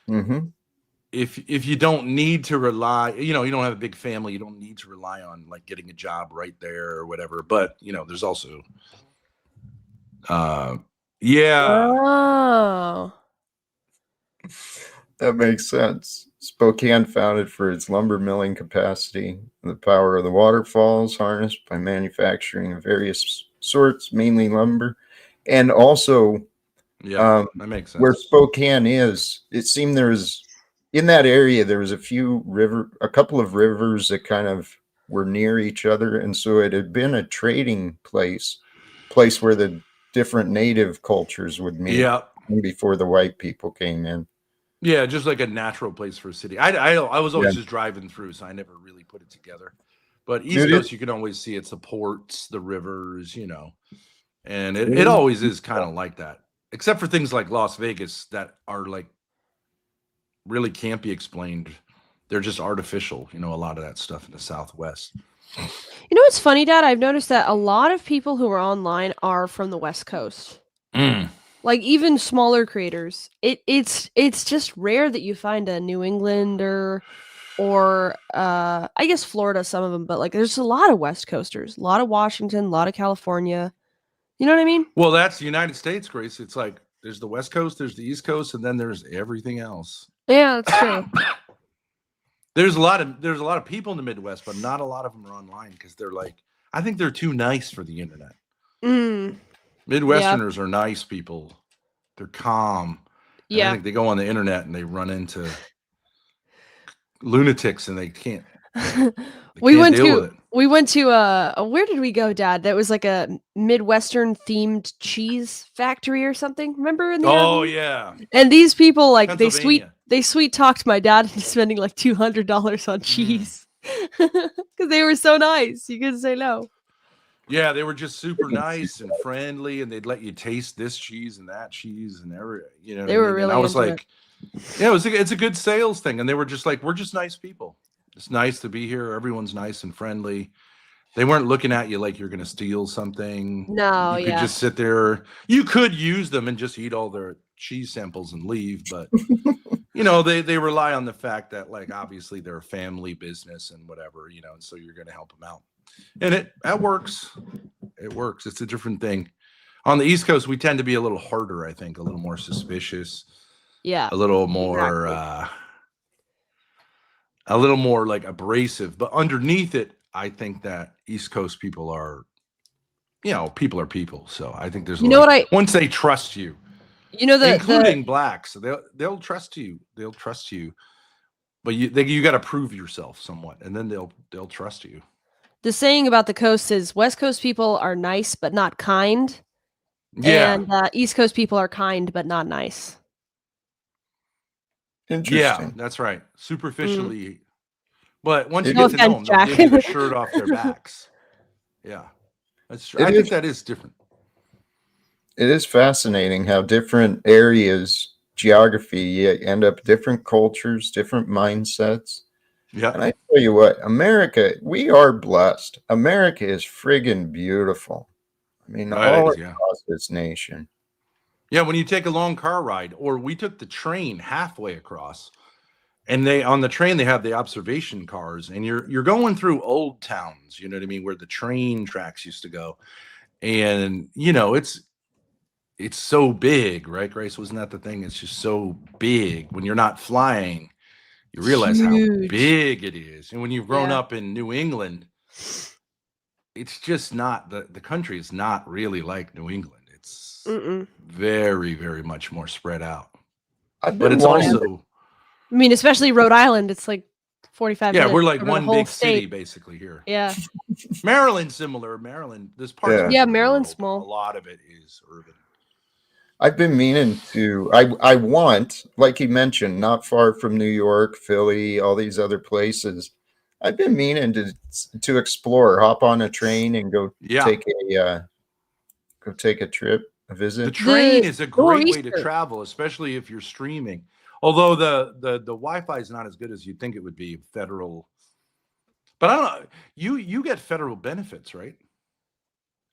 Mm-hmm. If you don't need to rely, you don't have a big family, you don't need to rely on like getting a job right there or whatever. But there's also Yeah. Oh. That makes sense. Spokane founded for its lumber milling capacity, the power of the waterfalls harnessed by manufacturing of various sorts, mainly lumber, and also that makes sense. Where Spokane is, it seemed there was in that area there was a couple of rivers that kind of were near each other, and so it had been a trading place where the different native cultures would meet. Yeah. Before the white people came in. Yeah, just like a natural place for a city. I was always just driving through, so I never really put it together. But East Coast, you can always see it's the ports, the rivers, and it always is kind of like that, except for things like Las Vegas that are like really can't be explained. They're just artificial, a lot of that stuff in the Southwest. You know what's funny, Dad? I've noticed that a lot of people who are online are from the West Coast. Like even smaller creators. It's just rare that you find a New Englander or I guess Florida, some of them, but like there's a lot of West Coasters, a lot of Washington, a lot of California. You know what I mean? Well, that's the United States, Grace. It's like there's the West Coast, there's the East Coast, and then there's everything else. Yeah, that's true. There's a lot of people in the Midwest, but not a lot of them are online because they're like, I think they're too nice for the internet. Midwesterners are nice people. They're calm. Yeah. I think they go on the internet and they run into lunatics and they can't. We went to where did we go, Dad? That was like a Midwestern themed cheese factory or something. Remember in the yeah. And these people like they sweet talked my dad into spending like $200 on cheese because they were so nice. You couldn't say no. Yeah, they were just super nice and friendly, and they'd let you taste this cheese and that cheese and everything. They were really. And I was like, yeah, it's a good sales thing, and they were just like, we're just nice people. It's nice to be here. Everyone's nice and friendly. They weren't looking at you like you're going to steal something. No, you could just sit there. You could use them and just eat all their cheese samples and leave, but they rely on the fact that like obviously they're a family business and whatever, and so you're going to help them out. And that works. It works. It's a different thing. On the East Coast, we tend to be a little harder, I think, a little more suspicious. Yeah. A little more a little more like abrasive. But underneath it, I think that East Coast people are, people are people. So I think there's once they trust you, including blacks, they'll trust you. They'll trust you. But you got to prove yourself somewhat, and then they'll trust you. The saying about the coast is West Coast people are nice but not kind. Yeah. And East Coast people are kind but not nice. Interesting. Yeah, that's right. Superficially. But once you get to know them, they'll give you the shirt off their backs. Yeah. That's true. I think that is different. It is fascinating how different areas, geography, you end up different cultures, different mindsets. Yeah. And I tell you what, America, we are blessed. America is friggin' beautiful. I mean, all across this nation. Yeah, when you take a long car ride, or we took the train halfway across, and on the train they have the observation cars, and you're going through old towns, you know what I mean, where the train tracks used to go. And it's so big, right, Grace? Wasn't that the thing? It's just so big. When you're not flying, you realize how big it is. And when you've grown up in New England, it's just not the country is not really like New England. It's very, very much more spread out. But it's also, I mean, especially Rhode Island, it's like 45 minutes. Yeah, we're like one big city basically here. Yeah. Maryland's similar. This part. Yeah, Maryland's small. A lot of it is urban. I've been meaning to, I want, like you mentioned, not far from New York, Philly, all these other places. I've been meaning to explore, hop on a train and go take a trip, a visit. The train is a great way to travel, especially if you're streaming. Although the Wi-Fi is not as good as you'd think it would be federal. But I don't know. You get federal benefits, right?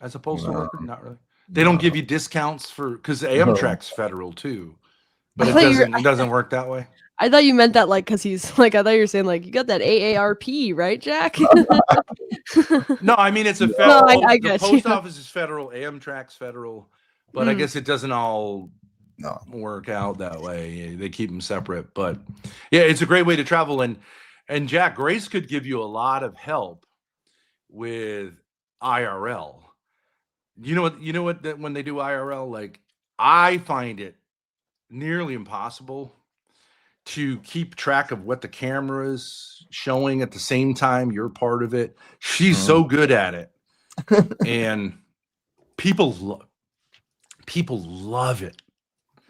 As opposed to worker, not really. They don't give you discounts because Amtrak's federal too, but it doesn't work that way. I thought you meant that like because he's like I thought you were saying like you got that AARP, right, Jack? No, I mean it's a federal. No, I the post office is federal, Amtrak's federal, but I guess it doesn't all work out that way. They keep them separate, but yeah, it's a great way to travel. And Jack, Grace could give you a lot of help with IRL. You know what, that when they do IRL, like, I find it nearly impossible to keep track of what the camera is showing at the same time you're part of it. She's so good at it. And people love it.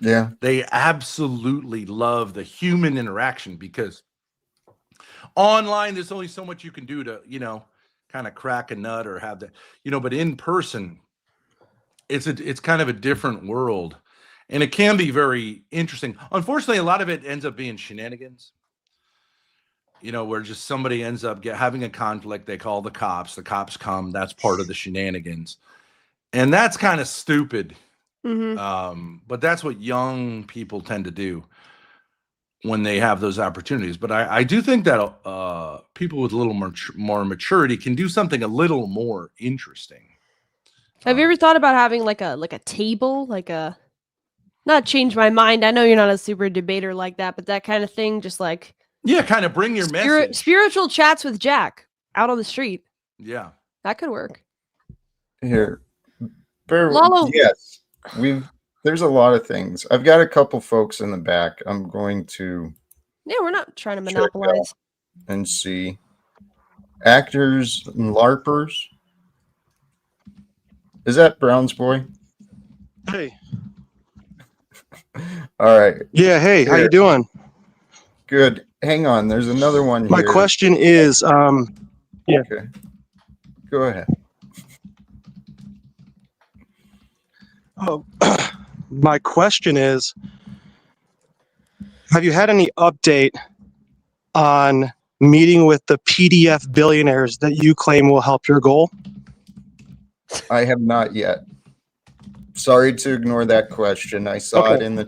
Yeah. They absolutely love the human interaction, because online there's only so much you can do to, kind of crack a nut or have that, but in person it's kind of a different world, and it can be very interesting. Unfortunately, a lot of it ends up being shenanigans, where just somebody ends up having a conflict. They call the cops come. That's part of the shenanigans. And that's kind of stupid. But that's what young people tend to do when they have those opportunities. But I do think that people with a little more maturity can do something a little more interesting. Have you ever thought about having like a table, not change my mind? I know you're not a super debater like that, but that kind of thing, just like, yeah, kind of bring your message. Spiritual chats with Jack out on the street. Yeah, that could work. Here, Lalo. Yes, there's a lot of things. I've got a couple folks in the back. I'm going to. Yeah, we're not trying to monopolize. And see actors and LARPers. Is that Brown's boy? Hey. All right. Yeah. Hey, how you doing? Good. Hang on. There's another one here. My question is, yeah. Okay. Go ahead. Oh, my question is, have you had any update on meeting with the PDF billionaires that you claim will help your goal? I have not yet. Sorry to ignore that question. I saw it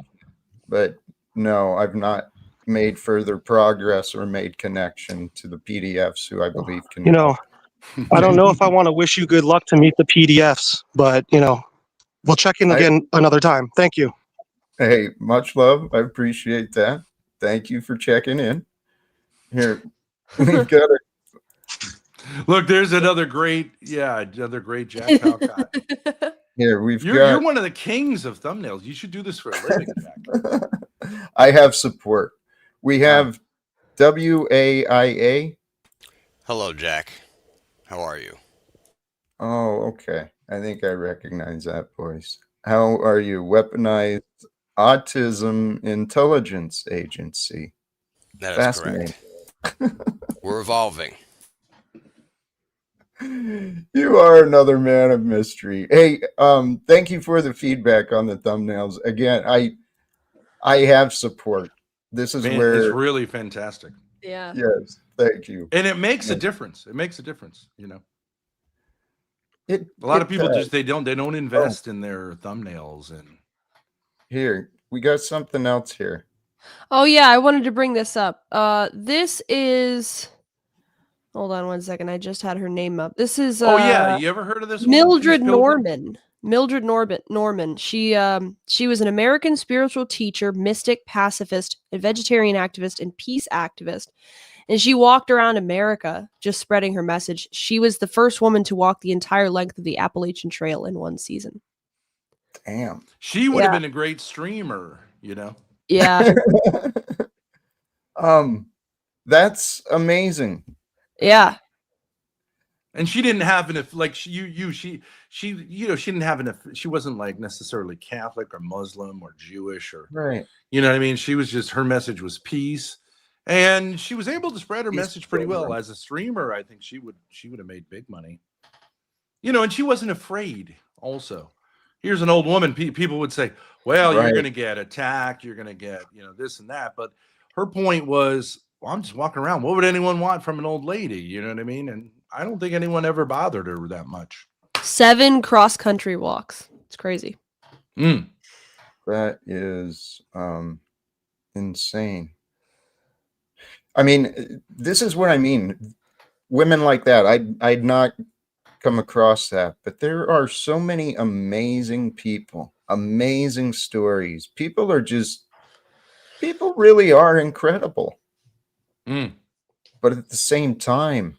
but no, I've not made further progress or made connection to the PDFs who I believe can. I don't know if I want to wish you good luck to meet the PDFs, but we'll check in again another time. Thank you. Hey, much love. I appreciate that. Thank you for checking in. Here, we've got a. Look, there's another great Jack Talcott. Here, you're one of the kings of thumbnails. You should do this for a living, Jack. I have support. We have WAIA. Hello, Jack. How are you? Oh, okay. I think I recognize that voice. How are you? Weaponized Autism Intelligence Agency. That is correct. We're evolving. You are another man of mystery. Hey, thank you for the feedback on the thumbnails. Again, I have support. This is where it's really fantastic. Yeah. Yes, thank you. And it makes a difference. It makes a difference, A lot of people just they don't invest in their thumbnails. And here, we got something else here. Oh yeah, I wanted to bring this up. This is, hold on one second. I just had her name up. This is oh yeah, you ever heard of this Mildred Norman. Mildred Norman. She was an American spiritual teacher, mystic, pacifist, a vegetarian activist, and peace activist. And she walked around America just spreading her message. She was the first woman to walk the entire length of the Appalachian Trail in one season. Damn. She would have been a great streamer, Yeah. That's amazing. Yeah. And she didn't have enough, like she didn't have enough. She wasn't like necessarily Catholic or Muslim or Jewish or, right. You know what I mean? She was just, her message was peace, and she was able to spread her message pretty well as a streamer. I think she would have made big money, and she wasn't afraid. Also, here's an old woman. People would say, well, you're going to get attacked. You're going to get, this and that. But her point was, well, I'm just walking around. What would anyone want from an old lady? You know what I mean? And I don't think anyone ever bothered her that much. 7 cross-country walks. It's crazy. That is insane. I mean, this is what I mean. Women like that, I'd not come across that, but there are so many amazing people, amazing stories. People really are incredible. But at the same time,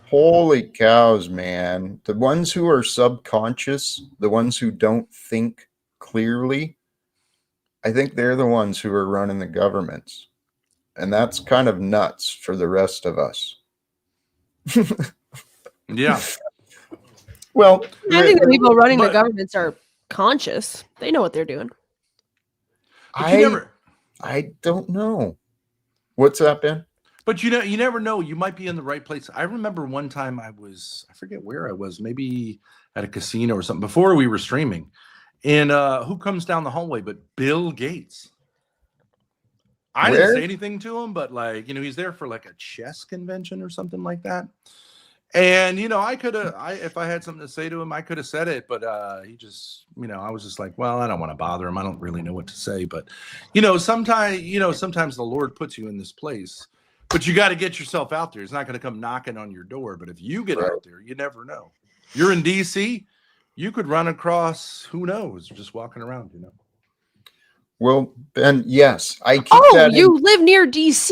holy cows, man. The ones who are subconscious, the ones who don't think clearly, I think they're the ones who are running the governments. And that's kind of nuts for the rest of us. Yeah. Well, I think the people running the governments are conscious. They know what they're doing. I don't know. What's that, Ben? But you never know. You might be in the right place. I remember one time I forget where I was, maybe at a casino or something before we were streaming. And who comes down the hallway but Bill Gates? I didn't say anything to him, but he's there for like a chess convention or something like that. And if I had something to say to him, I could have said it, but he just, I was just like, well, I don't want to bother him. I don't really know what to say, but sometimes the Lord puts you in this place, but you got to get yourself out there. He's not going to come knocking on your door, but if you get out there, you never know. You're in DC, you could run across, who knows, just walking around, Well, Ben, yes, I keep that. You live near DC.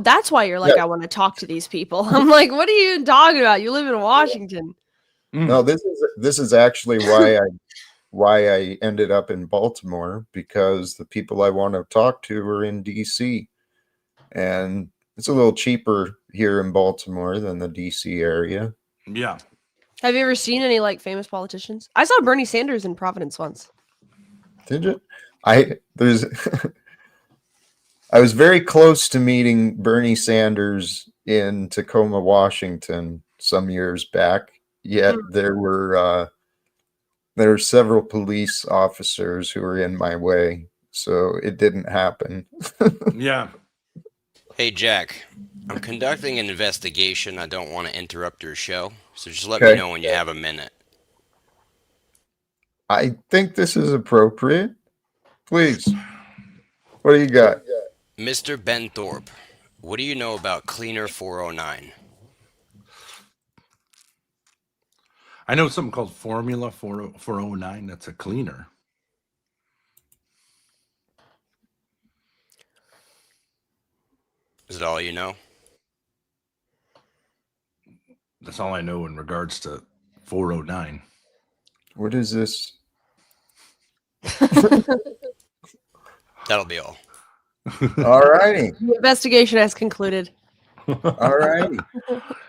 That's why you're like, I want to talk to these people. I'm like, what are you talking about? You live in Washington. No, this is actually why I ended up in Baltimore, because the people I want to talk to are in DC, and it's a little cheaper here in Baltimore than the DC area. Yeah. Have you ever seen any famous politicians? I saw Bernie Sanders in Providence once. Did you? I was very close to meeting Bernie Sanders in Tacoma, Washington some years back. Yet there were several police officers who were in my way, so it didn't happen. Yeah. Hey, Jack, I'm conducting an investigation. I don't want to interrupt your show, so just let me know when you have a minute. I think this is appropriate. Please. What do you got? Mr. Ben Thorpe, what do you know about Cleaner 409? I know something called Formula 409. That's a cleaner. Is it all you know? That's all I know in regards to 409. What is this? That'll be all. All righty. The investigation has concluded. All righty.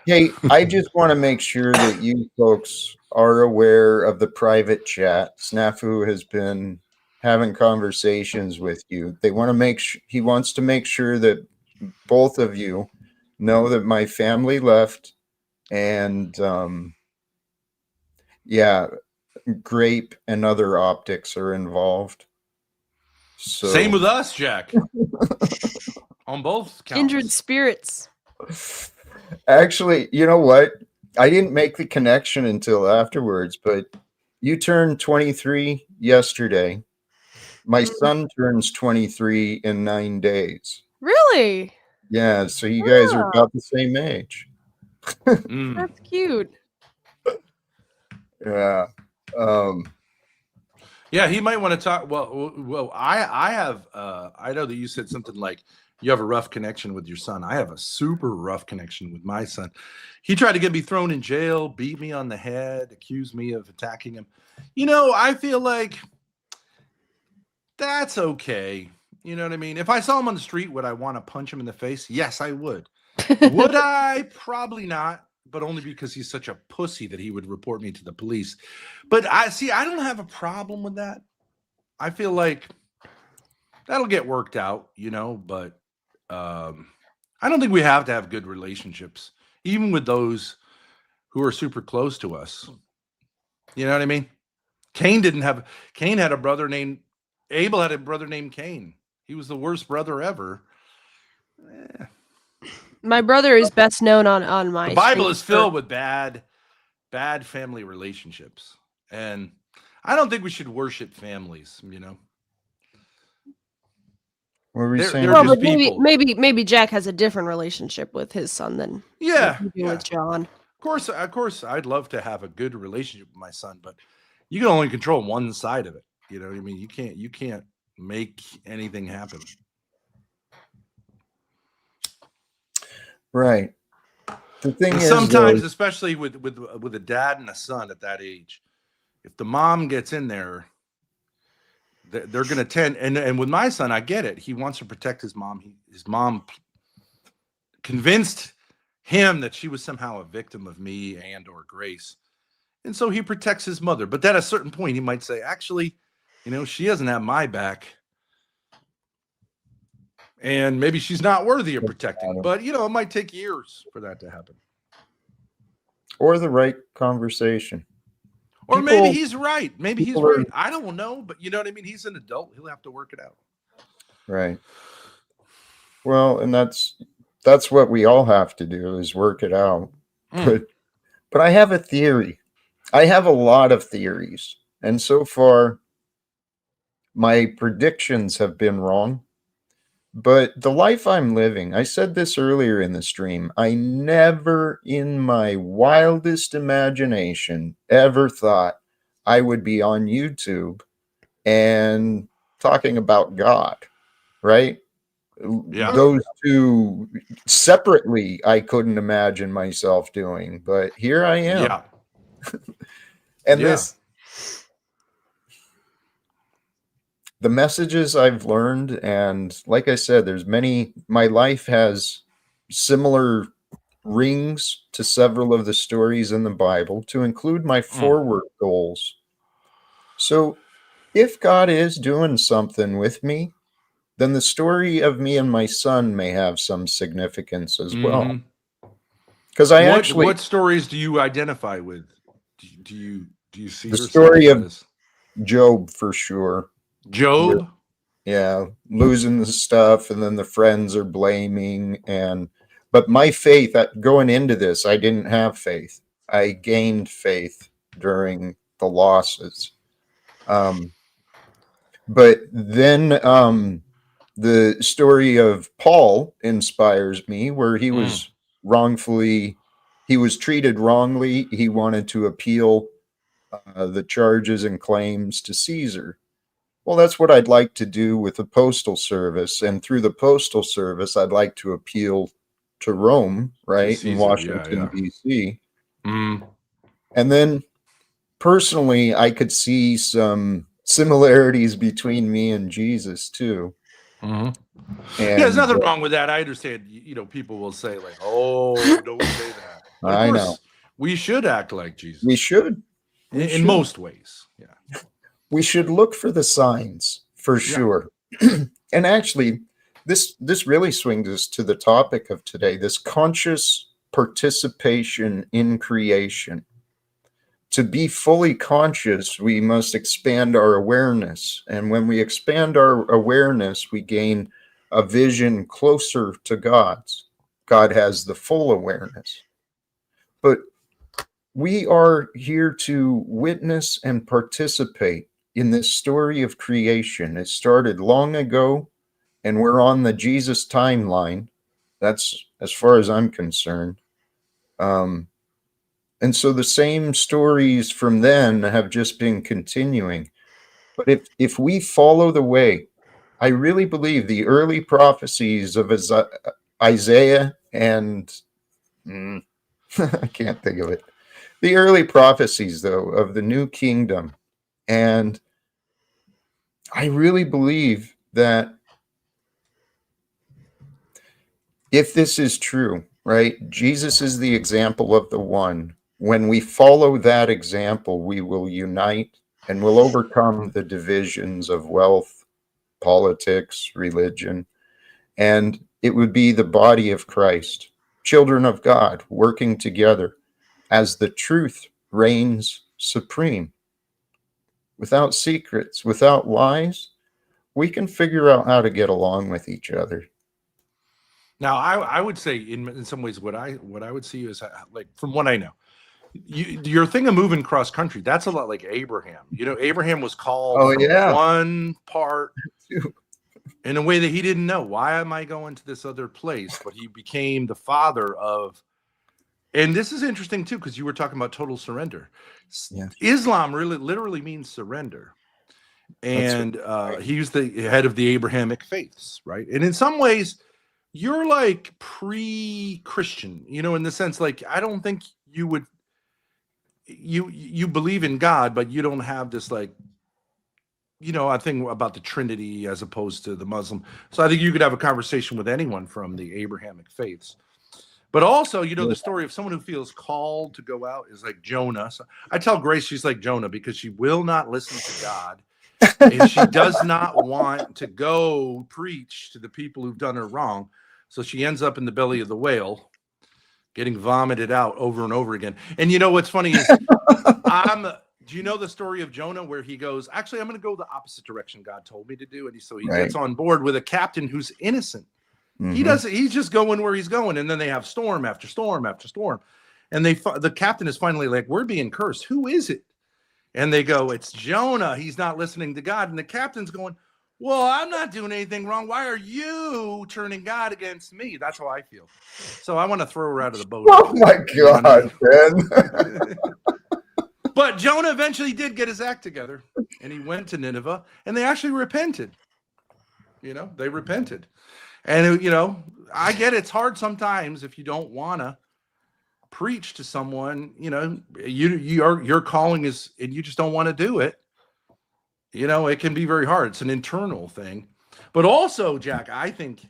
Hey, I just want to make sure that you folks are aware of the private chat. Snafu has been having conversations with you. They want to he wants to make sure that both of you know that my family left, and grape and other optics are involved. So same with us, Jack. On both counts. Kindred spirits. Actually, you know what? I didn't make the connection until afterwards, but you turned 23 yesterday. My son turns 23 in 9 days. Really? Yeah, so you guys are about the same age. That's cute. Yeah. Yeah, he might want to talk. Well, I have. I know that you said something like you have a rough connection with your son. I have a super rough connection with my son. He tried to get me thrown in jail, beat me on the head, accused me of attacking him. I feel like that's okay. You know what I mean? If I saw him on the street, would I want to punch him in the face? Yes, I would. Would I? Probably not. But only because he's such a pussy that he would report me to the police. But I don't have a problem with that. I feel like that'll get worked out, but I don't think we have to have good relationships, even with those who are super close to us. You know what I mean? Cain had a brother named Abel had a brother named Cain. He was the worst brother ever. My brother is best known on my. The Bible is filled with bad family relationships, and I don't think we should worship families. What were we saying? Well, but maybe Jack has a different relationship with his son than with John. Of Of course, I'd love to have a good relationship with my son, but you can only control one side of it. You know what I mean? You can't make anything happen. Right. The thing and is, sometimes, though, especially with a dad and a son at that age, if the mom gets in there, they're going to tend. And with my son, I get it. He wants to protect his mom. His mom convinced him that she was somehow a victim of me and or Grace, and so he protects his mother. But at a certain point, he might say, actually, she doesn't have my back. And maybe she's not worthy of protecting, but it might take years for that to happen. Or the right conversation. Or maybe he's right. Maybe he's right. I don't know, but you know what I mean? He's an adult. He'll have to work it out. Right. Well, and that's what we all have to do, is work it out. But I have a theory. I have a lot of theories. And so far, my predictions have been wrong. But the life I'm living, I said this earlier in the stream, I never in my wildest imagination ever thought I would be on YouTube and talking about God, right? Yeah. Those two separately, I couldn't imagine myself doing, but here I am. Yeah. And the messages I've learned, and like I said, my life has similar rings to several of the stories in the Bible, to include my forward goals. So if God is doing something with me, then the story of me and my son may have some significance as well. Because what stories do you identify with? Do you see the yourself story of as Job, for sure? Job? Yeah, losing the stuff, and then the friends are blaming. But my faith, going into this, I didn't have faith. I gained faith during the losses. But then the story of Paul inspires me, where he was treated wrongly. He wanted to appeal the charges and claims to Caesar. Well, that's what I'd like to do with the Postal Service. And through the Postal Service, I'd like to appeal to Rome, right? Caesar, in Washington, D.C. Mm. And then personally, I could see some similarities between me and Jesus, too. Mm-hmm. And there's nothing wrong with that. I understand, people will say, like, oh, don't say that. But of course, we should act like Jesus. We should. In most ways, yeah. We should look for the signs, for sure. And actually, this really swings us to the topic of today, this conscious participation in creation. To be fully conscious, we must expand our awareness. And when we expand our awareness, we gain a vision closer to God's. God has the full awareness. But we are here to witness and participate in this story of creation. It started long ago, and we're on the Jesus timeline. That's as far as I'm concerned. And so the same stories from then have just been continuing. But if we follow the way, I really believe the early prophecies of Isaiah and I can't think of it. The early prophecies, though, of the new kingdom. And I really believe that if this is true, right, Jesus is the example of the one. When we follow that example, we will unite and will overcome the divisions of wealth, politics, religion. And it would be the body of Christ, children of God, working together as the truth reigns supreme. Without secrets, without lies, we can figure out how to get along with each other. Now, I would say in some ways what I would see is, like, from what I know, your thing of moving cross country, that's a lot like Abraham. Abraham was called one part in a way that he didn't know. Why am I going to this other place? But he became the father of And this is interesting too, because you were talking about total surrender. Yeah. Islam really literally means surrender. And he's the head of the Abrahamic faiths, right? And in some ways, you're like pre-Christian, in the sense, like, I don't think you would, you believe in God, but you don't have this, like, I think about the Trinity as opposed to the Muslim. So I think you could have a conversation with anyone from the Abrahamic faiths. But also, the story of someone who feels called to go out is like Jonah. So I tell Grace she's like Jonah because she will not listen to God. And she does not want to go preach to the people who've done her wrong. So she ends up in the belly of the whale, getting vomited out over and over again. And what's funny is do you know the story of Jonah where he goes, actually, I'm going to go the opposite direction God told me to do. And he gets on board with a captain who's innocent. Mm-hmm. He's just going where he's going. And then they have storm after storm after storm. And the captain is finally like, we're being cursed. Who is it? And they go, it's Jonah. He's not listening to God. And the captain's going, well, I'm not doing anything wrong. Why are you turning God against me? That's how I feel. So I want to throw her out of the boat. Oh my God, Ben. But Jonah eventually did get his act together. And he went to Nineveh. And they actually repented. They repented. And, I get it's hard sometimes if you don't want to preach to someone, your calling is, and you just don't want to do it. It can be very hard. It's an internal thing. But also, Jack, I think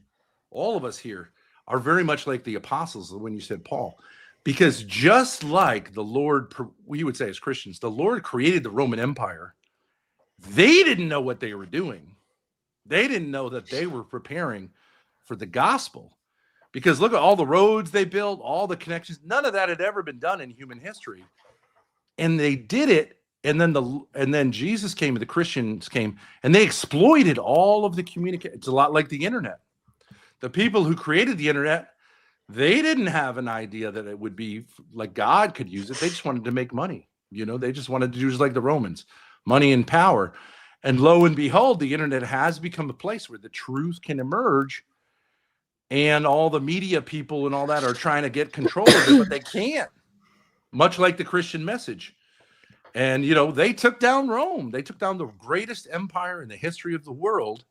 all of us here are very much like the apostles when you said Paul, because just like the Lord, we would say as Christians, the Lord created the Roman Empire. They didn't know what they were doing. They didn't know that they were preparing for the gospel, because look at all the roads they built, all the connections. None of that had ever been done in human history, and they did it. And then Jesus came, and the Christians came, and they exploited all of the communication. It's a lot like the internet. The people who created the internet, they didn't have an idea that it would be like God could use it. They just wanted to make money. They just wanted to do just like the Romans, money and power. And lo and behold, the internet has become a place where the truth can emerge. And all the media people and all that are trying to get control of it, but they can't. Much like the Christian message. And, they took down Rome. They took down the greatest empire in the history of the world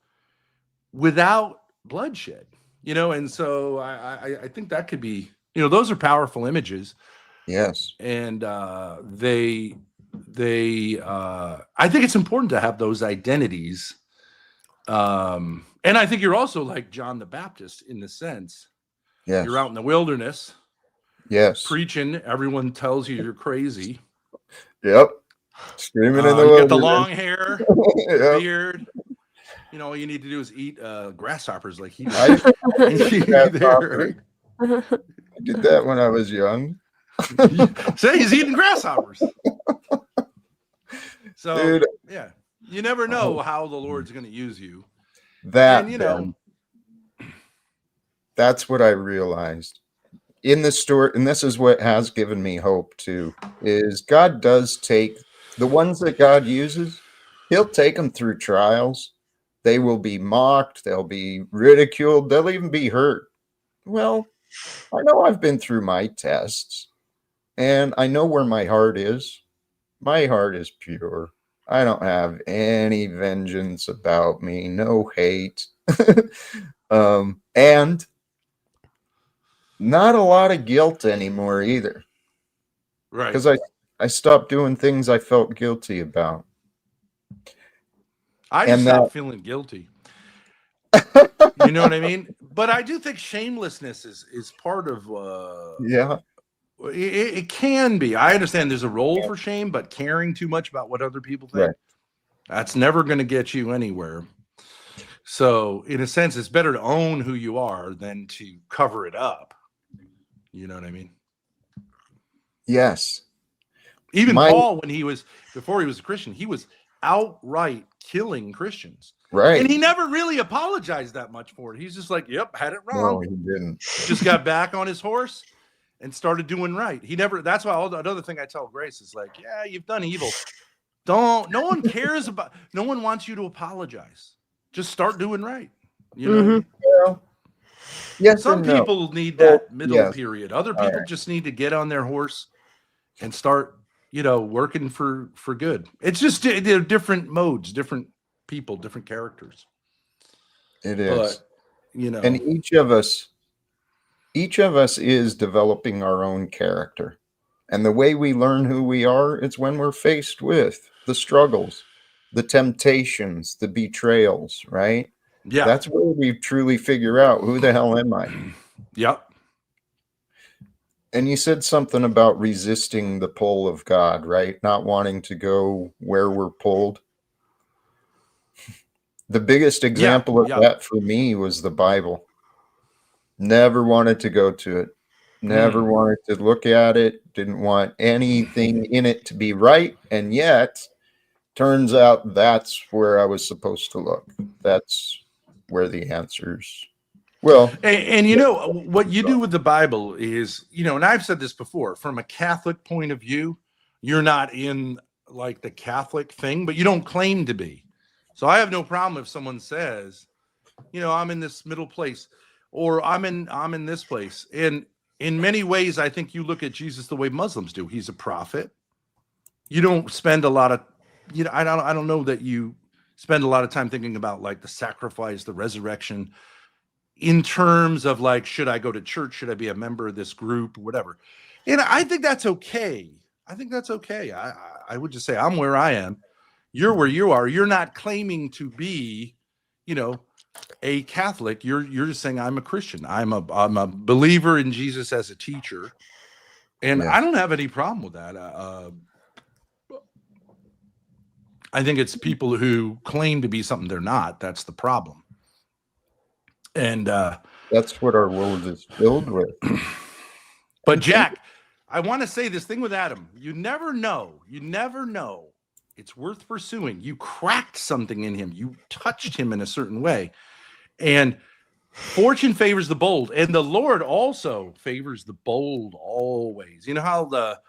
without bloodshed, And so I think that could be, those are powerful images. Yes. And I think it's important to have those identities. And I think you're also like John the Baptist in the sense, you're out in the wilderness, preaching. Everyone tells you you're crazy. Yep, screaming in the you wilderness. Got the long hair, the beard. All you need to do is eat grasshoppers like he did. I did that when I was young. Say he's eating grasshoppers. So, dude, yeah, you never know how the Lord's going to use you. Ben, that's what I realized in the story, and this is what has given me hope too, is God does take the ones that God uses, he'll take them through trials. They will be mocked, they'll be ridiculed, they'll even be hurt. Well, I know I've been through my tests, and I know where my heart is. My heart is pure. I don't have any vengeance about me, no hate. And not a lot of guilt anymore either. Right. Because I stopped doing things I felt guilty about. I just stopped feeling guilty. You know what I mean? But I do think shamelessness is part of it can be. I understand there's a role for shame, but caring too much about what other people think, that's never going to get you anywhere. So in a sense, it's better to own who you are than to cover it up. You know what I mean? Yes. Even Paul, before he was a Christian, he was outright killing Christians. Right. And he never really apologized that much for it. He's just like, yep, had it wrong. No, he didn't. Just got back on his horse and started doing right. That's why another thing I tell Grace is like, yeah, you've done evil. No one cares no one wants you to apologize. Just start doing right. You know what I mean? Well, Yes Some and no. people need that middle Yes. period. Other All people right. just need to get on their horse and start, working for good. It's just they're different modes, different people, different characters. It is. But, And each of us is developing our own character. And the way we learn who we are is when we're faced with the struggles, the temptations, the betrayals, right? Yeah. That's where we truly figure out, who the hell am I? Yep. And you said something about resisting the pull of God, right? Not wanting to go where we're pulled. The biggest example of that for me was the Bible. Never wanted to go to it. Never wanted to look at it. Didn't want anything in it to be right. And yet, turns out that's where I was supposed to look. That's where the answers. Well, and what you do with the Bible is, and I've said this before, from a Catholic point of view, you're not in like the Catholic thing, but you don't claim to be. So I have no problem if someone says, I'm in this middle place, or I'm in this place. And in many ways, I think you look at Jesus the way Muslims do. He's a prophet. You don't spend a lot of, I don't know that you spend a lot of time thinking about like the sacrifice, the resurrection, in terms of like, should I go to church? Should I be a member of this group? Whatever. And I think that's okay. I would just say, I'm where I am. You're where you are. You're not claiming to be, a Catholic. You're just saying, I'm a Christian. I'm a believer in Jesus as a teacher. And I don't have any problem with that. I think it's people who claim to be something they're not. That's the problem. And that's what our world is filled with. But Jack, I want to say this thing with Adam. You never know. It's worth pursuing. You cracked something in him. You touched him in a certain way. And fortune favors the bold. And the Lord also favors the bold always. You know how the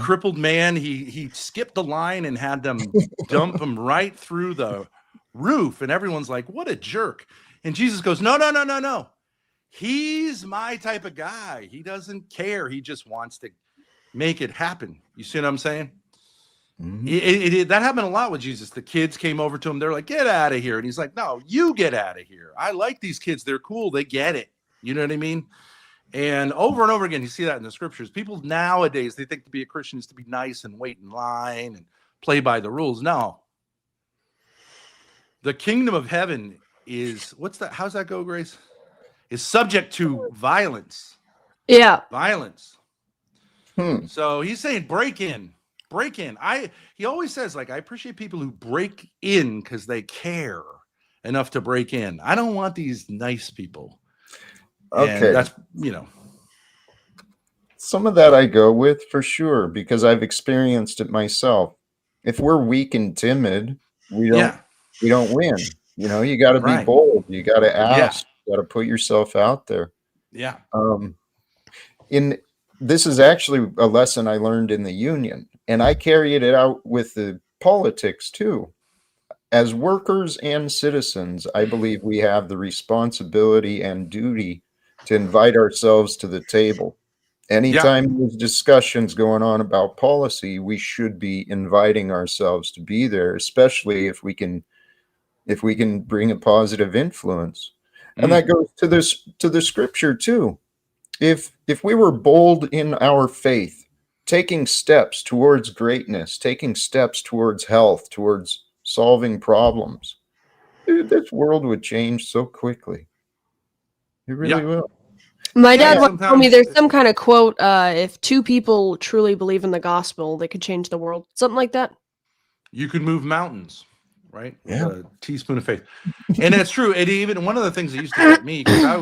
crippled man, he skipped the line and had them dump him right through the roof. And everyone's like, what a jerk. And Jesus goes, no. He's my type of guy. He doesn't care. He just wants to make it happen. You see what I'm saying? Mm-hmm. That happened a lot with Jesus. The kids came over to him. They're like, get out of here. And he's like, no, you get out of here. I like these kids. They're cool. They get it. You know what I mean? And over again, you see that in the scriptures. People nowadays, they think to be a Christian is to be nice and wait in line and play by the rules. No. The kingdom of heaven is, what's that? How's that go, Grace? Is subject to violence. Yeah. Violence. So he's saying break in. He always says, like, I appreciate people who break in because they care enough to break in. I don't want these nice people. Okay. And that's, Some of that I go with for sure, because I've experienced it myself. If we're weak and timid, we don't win. You got to be bold. You got to ask. You got to put yourself out there. Yeah. This is actually a lesson I learned in the union, and I carried it out with the politics too. As workers and citizens, I believe we have the responsibility and duty to invite ourselves to the table. Anytime there's discussions going on about policy, we should be inviting ourselves to be there, especially if we can bring a positive influence. And that goes to the scripture too. If we were bold in our faith, taking steps towards greatness, taking steps towards health, towards solving problems, dude, this world would change so quickly. It really will. My dad once told me there's some kind of quote, if two people truly believe in the gospel, they could change the world. Something like that. You could move mountains, right? Yeah. With a teaspoon of faith. And that's true. And even one of the things that used to get me, because I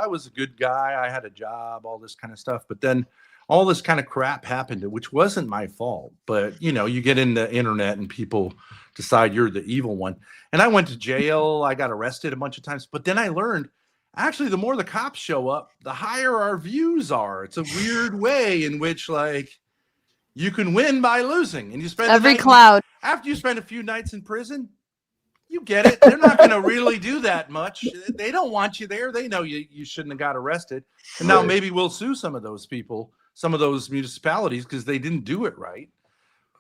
was a good guy. I had a job, all this kind of stuff. But then all this kind of crap happened, which wasn't my fault. But, you get in the internet and people decide you're the evil one. And I went to jail. I got arrested a bunch of times. But then I learned, actually, the more the cops show up, the higher our views are. It's a weird way in which, like, you can win by losing. And you spend every cloud. After you spend a few nights in prison, You get it. They're not going to really do that much. They don't want you there. They know you shouldn't have got arrested. And now maybe we'll sue some of those people, some of those municipalities, because they didn't do it right.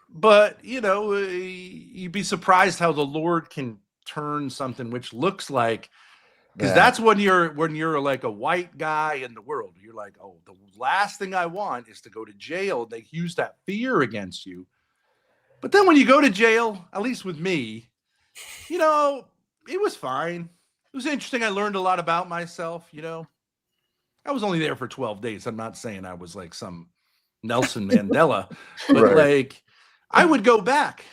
But, you know, you'd be surprised how the Lord can turn something which looks like, because that's when you're like a white guy in the world. You're like, oh, the last thing I want is to go to jail. They use that fear against you. But then when you go to jail, at least with me, you know, it was fine. It was interesting. I learned a lot about myself, you know. I was only there for 12 days. I'm not saying I was like some Nelson Mandela, but like I would go back.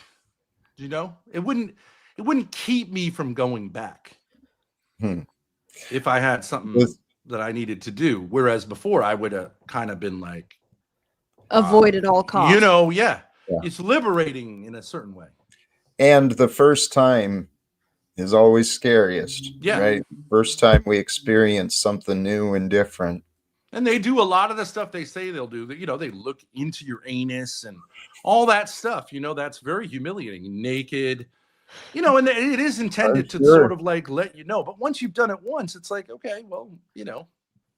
You know, it wouldn't keep me from going back if I had something that I needed to do. Whereas before I would have kind of been like avoid at all costs. You know, it's liberating in a certain way. And the first time is always scariest. Right? First time we experience something new and different. And they do a lot of the stuff they say they'll do. You know, they look into your anus and all that stuff. You know, that's very humiliating. Naked. You know, and it is intended to sort of like let you know. But once you've done it once, it's like, okay, well, you know,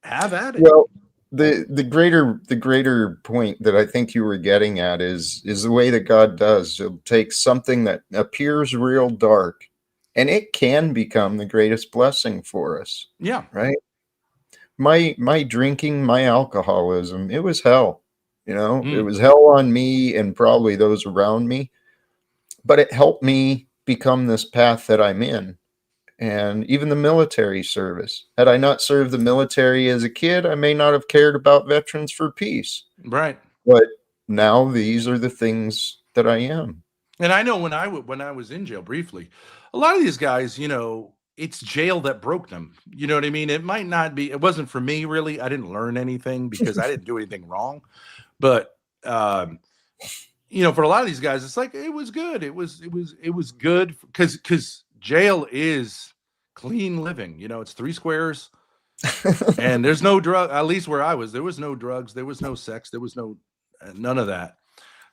have at it. Well, the greater point that I think you were getting at is the way that God does. He'll take something that appears real dark, and it can become the greatest blessing for us. Yeah. Right. My drinking, my alcoholism, it was hell. You know, it was hell on me and probably those around me. But it helped me become this path that I'm in. And even the military service. Had I not served the military as a kid, I may not have cared about Veterans for Peace. Right. But now these are the things that I am. And I know when I was in jail briefly, a lot of these guys, you know, it's jail that broke them. You know what I mean? It might not be. It wasn't for me, really. I didn't learn anything because I didn't do anything wrong. But you know, for a lot of these guys, it's like it was good. It was good because jail is clean living. You know, it's 3 squares, and there's no drug. At least where I was, there was no drugs, there was no sex, there was none of that.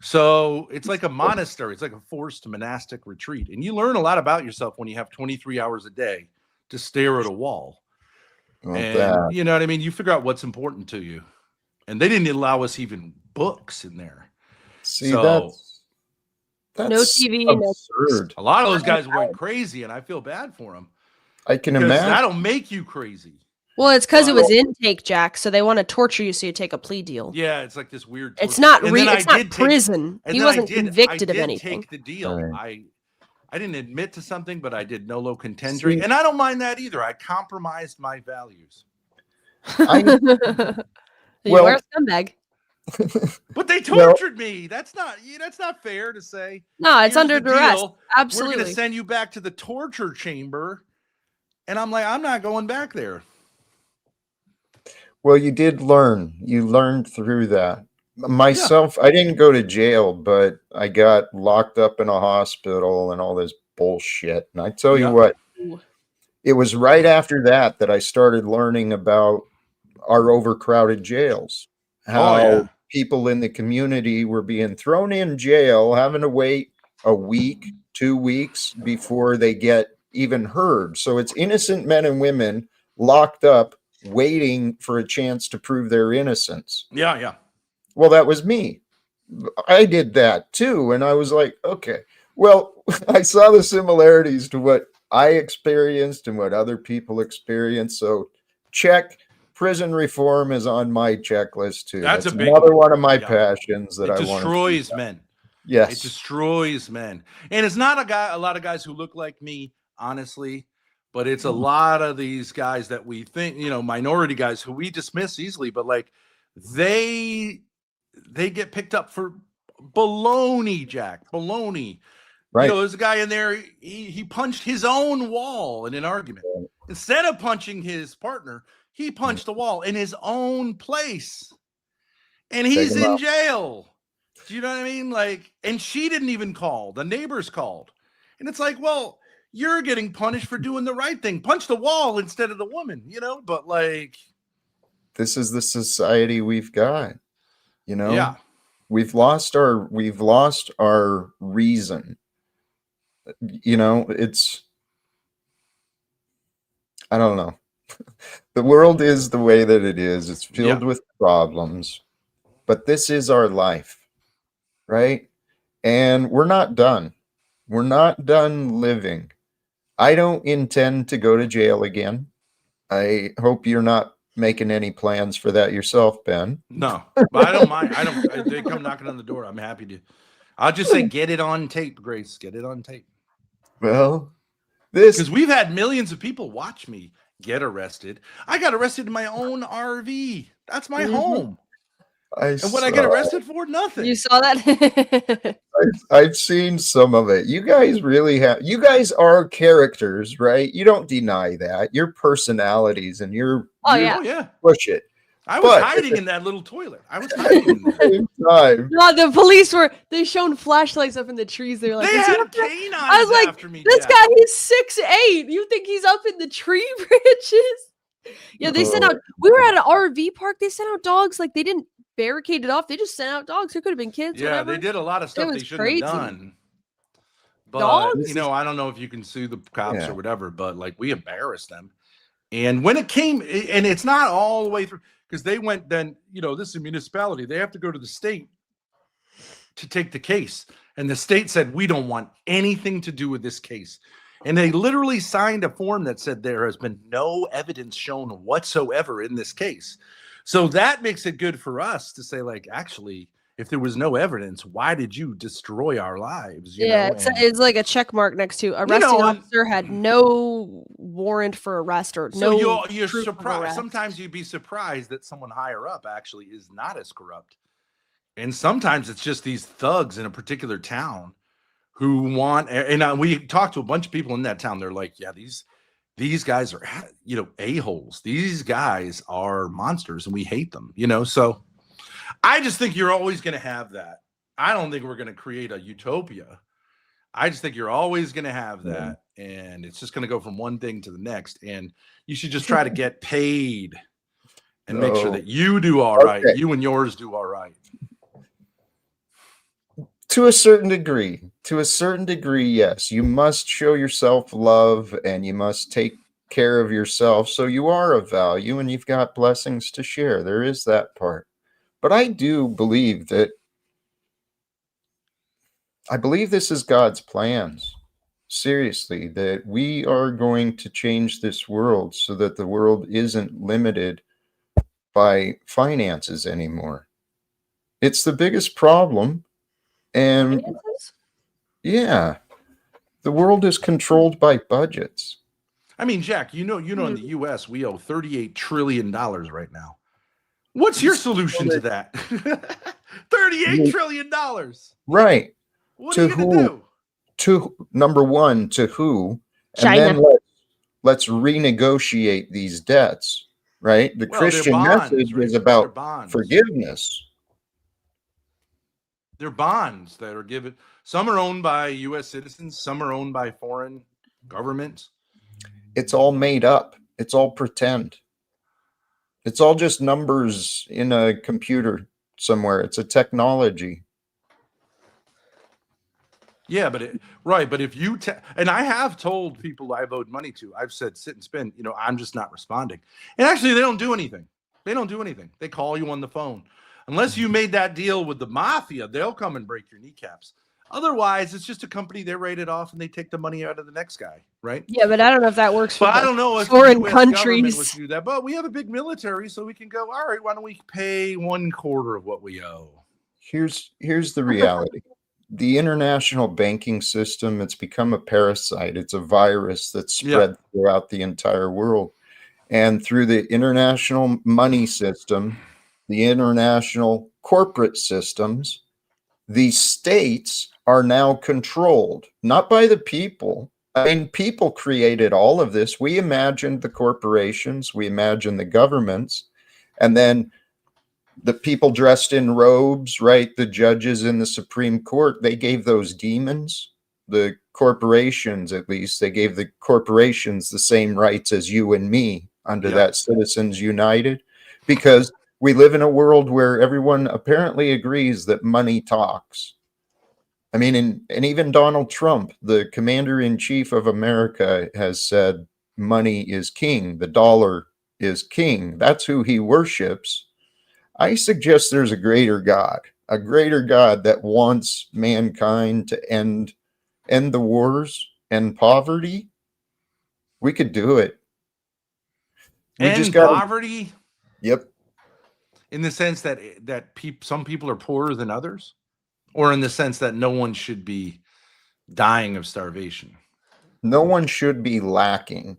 So it's like a monastery. It's like a forced monastic retreat, and you learn a lot about yourself when you have 23 hours a day to stare at a wall. And you know what I mean? You figure out what's important to you, and they didn't allow us even books in there. See, so, that's no TV, absurd. A lot of those guys went crazy, and I feel bad for them. I can imagine. That'll make you crazy. Well, it's because it was intake, Jack. So they want to torture you, so you take a plea deal. Yeah, it's like this weird. It's not it's not prison. He wasn't convicted of anything. Take the deal. Right. I didn't admit to something, but I did nolo contendere, and I don't mind that either. I compromised my values. You are a scumbag. But they tortured me. That's not fair to say. No, it's under duress. Absolutely. We're going to send you back to the torture chamber. And I'm like, I'm not going back there. Well, you did learn. You learned through that. Myself, I didn't go to jail, but I got locked up in a hospital and all this bullshit. And I tell you what, it was right after that I started learning about our overcrowded jails. How people in the community were being thrown in jail, having to wait a week, 2 weeks before they get even heard. So it's innocent men and women locked up, waiting for a chance to prove their innocence. Yeah. Well, that was me. I did that too. And I was like, okay, well, I saw the similarities to what I experienced and what other people experienced. So check. Prison reform is on my checklist too. That's another one of my passions that I want to destroys men. Yes. It destroys men. And it's not a lot of guys who look like me, honestly, but it's a lot of these guys that we think, you know, minority guys who we dismiss easily, but like they get picked up for baloney, Jack. Baloney. Right. You know, there's a guy in there, he punched his own wall in an argument. Instead of punching his partner, he punched the wall in his own place. And he's in jail. Do you know what I mean? Like, and she didn't even call. The neighbors called. And it's like, well, you're getting punished for doing the right thing. Punch the wall instead of the woman, you know? But like, this is the society we've got. You know? Yeah. We've lost our reason. You know, I don't know. The world is the way that it is. It's filled with problems, but this is our life, right? And we're not done. We're not done living. I don't intend to go to jail again. I hope you're not making any plans for that yourself, Ben. No, but I don't mind. They come knocking on the door. I'm happy to. I'll just say, get it on tape, Grace. Get it on tape. Well, because we've had millions of people watch me get arrested. I got arrested in my own RV. That's my home. And what I get arrested for? Nothing. You saw that? I've seen some of it. You guys really have. You guys are characters, right? You don't deny that. Your personalities and your. Oh yeah. Push it. I was hiding in that little toilet. I was hiding in there. No, the police they shone flashlights up in the trees. They were like, they had canines I was like, after me. This guy, he's 6'8". You think he's up in the tree branches? Yeah, they sent out. We were at an RV park. They sent out dogs. Like they didn't barricade it off. They just sent out dogs. There could have been kids. Yeah, whatever. They did a lot of stuff they shouldn't have done. But dogs? I don't know if you can sue the cops or whatever. But like we embarrassed them. And when it came, and it's not all the way through. Because they went then, this is a municipality. They have to go to the state to take the case. And the state said, we don't want anything to do with this case. And they literally signed a form that said there has been no evidence shown whatsoever in this case. So that makes it good for us to say, like, actually, if there was no evidence, why did you destroy our lives? It's like a check mark next to arresting officer had no warrant for arrest or so no. You're surprised. Sometimes you'd be surprised that someone higher up actually is not as corrupt, and sometimes it's just these thugs in a particular town who want. And we talked to a bunch of people in that town. They're like, yeah, these guys are a-holes. These guys are monsters, and we hate them. So. I just think you're always going to have that. I don't think we're going to create a utopia. I just think you're always going to have that. And it's just going to go from one thing to the next. And you should just try to get paid and make sure that you do all right. You and yours do all right. To a certain degree, yes. You must show yourself love and you must take care of yourself. So you are of value and you've got blessings to share. There is that part. But I do believe this is God's plans. Seriously, that we are going to change this world so that the world isn't limited by finances anymore. It's the biggest problem. And yeah, the world is controlled by budgets. I mean, Jack, in the US, we owe $38 trillion right now. What's your solution to that? $38 trillion. Right. What are you going to do? To number one, to who? China. And then let's renegotiate these debts, right? The Christian message is about forgiveness. They're bonds that are given. Some are owned by U.S. citizens. Some are owned by foreign governments. It's all made up. It's all pretend. It's all just numbers in a computer somewhere. It's a technology. Yeah, but if you and I have told people I've owed money to, I've said sit and spend. I'm just not responding. And actually, they don't do anything. They call you on the phone. Unless you made that deal with the mafia, they'll come and break your kneecaps. Otherwise, it's just a company. They write it off and they take the money out of the next guy, right? Yeah, but I don't know if that works for I don't know if foreign countries do that. But we have a big military, so we can go. All right, why don't we pay 1/4 of what we owe? Here's the reality. The international banking system, it's become a parasite. It's a virus that's spread throughout the entire world. And through the international money system, the international corporate systems, the states are now controlled, not by the people. I mean, people created all of this. We imagined the corporations, we imagined the governments, and then the people dressed in robes, right? The judges in the Supreme Court, they gave those demons, the corporations at least, they gave the corporations the same rights as you and me under that Citizens United, because we live in a world where everyone apparently agrees that money talks. I mean, and even Donald Trump, the commander-in-chief of America, has said money is king, the dollar is king. That's who he worships. I suggest there's a greater God that wants mankind to end the wars and poverty. We could do it. We just got poverty. Yep. In the sense that some people are poorer than others, or in the sense that no one should be dying of starvation. No one should be lacking.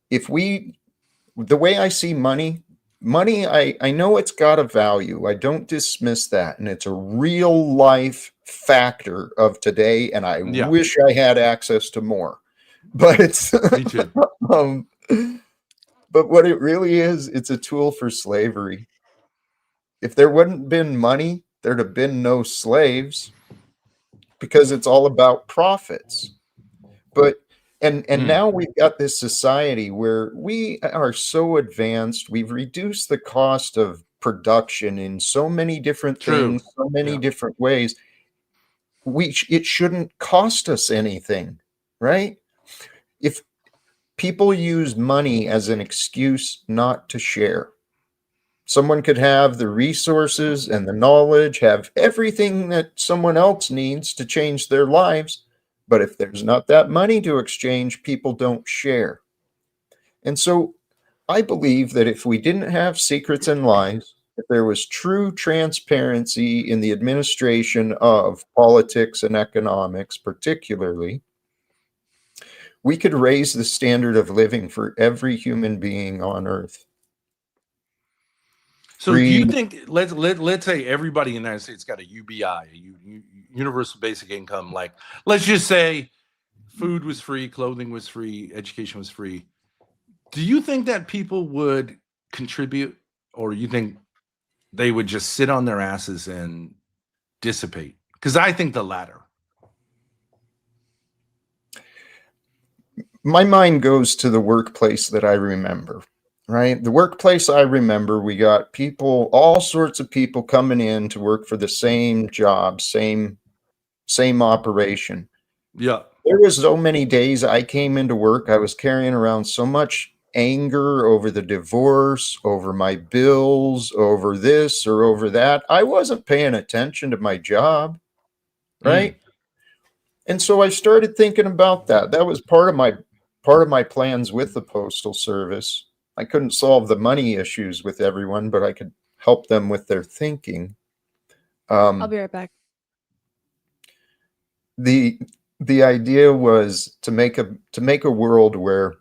The way I see money, I know it's got a value. I don't dismiss that. And it's a real life factor of today. And I wish I had access to more. But it's me too. But what it really is, it's a tool for slavery. If there wouldn't been money, there'd have been no slaves, because it's all about profits. But and now we've got this society where we are so advanced. We've reduced the cost of production in so many different things, so many different ways. It shouldn't cost us anything, right? If people use money as an excuse not to share, someone could have the resources and the knowledge, have everything that someone else needs to change their lives. But if there's not that money to exchange, people don't share. And so I believe that if we didn't have secrets and lies, if there was true transparency in the administration of politics and economics, particularly, we could raise the standard of living for every human being on Earth. So do you think, let's say everybody in the United States got a UBI, a universal basic income, like, let's just say food was free, clothing was free, education was free. Do you think that people would contribute, or you think they would just sit on their asses and dissipate? Because I think the latter. My mind goes to the workplace that I remember. Right? The workplace I remember, we got people, all sorts of people coming in to work for the same job, same operation. Yeah. There was so many days I came into work, I was carrying around so much anger over the divorce, over my bills, over this or over that. I wasn't paying attention to my job, right? And so I started thinking about that. That was part of my plans with the Postal Service. I couldn't solve the money issues with everyone, but I could help them with their thinking. I'll be right back. The idea was to make a world where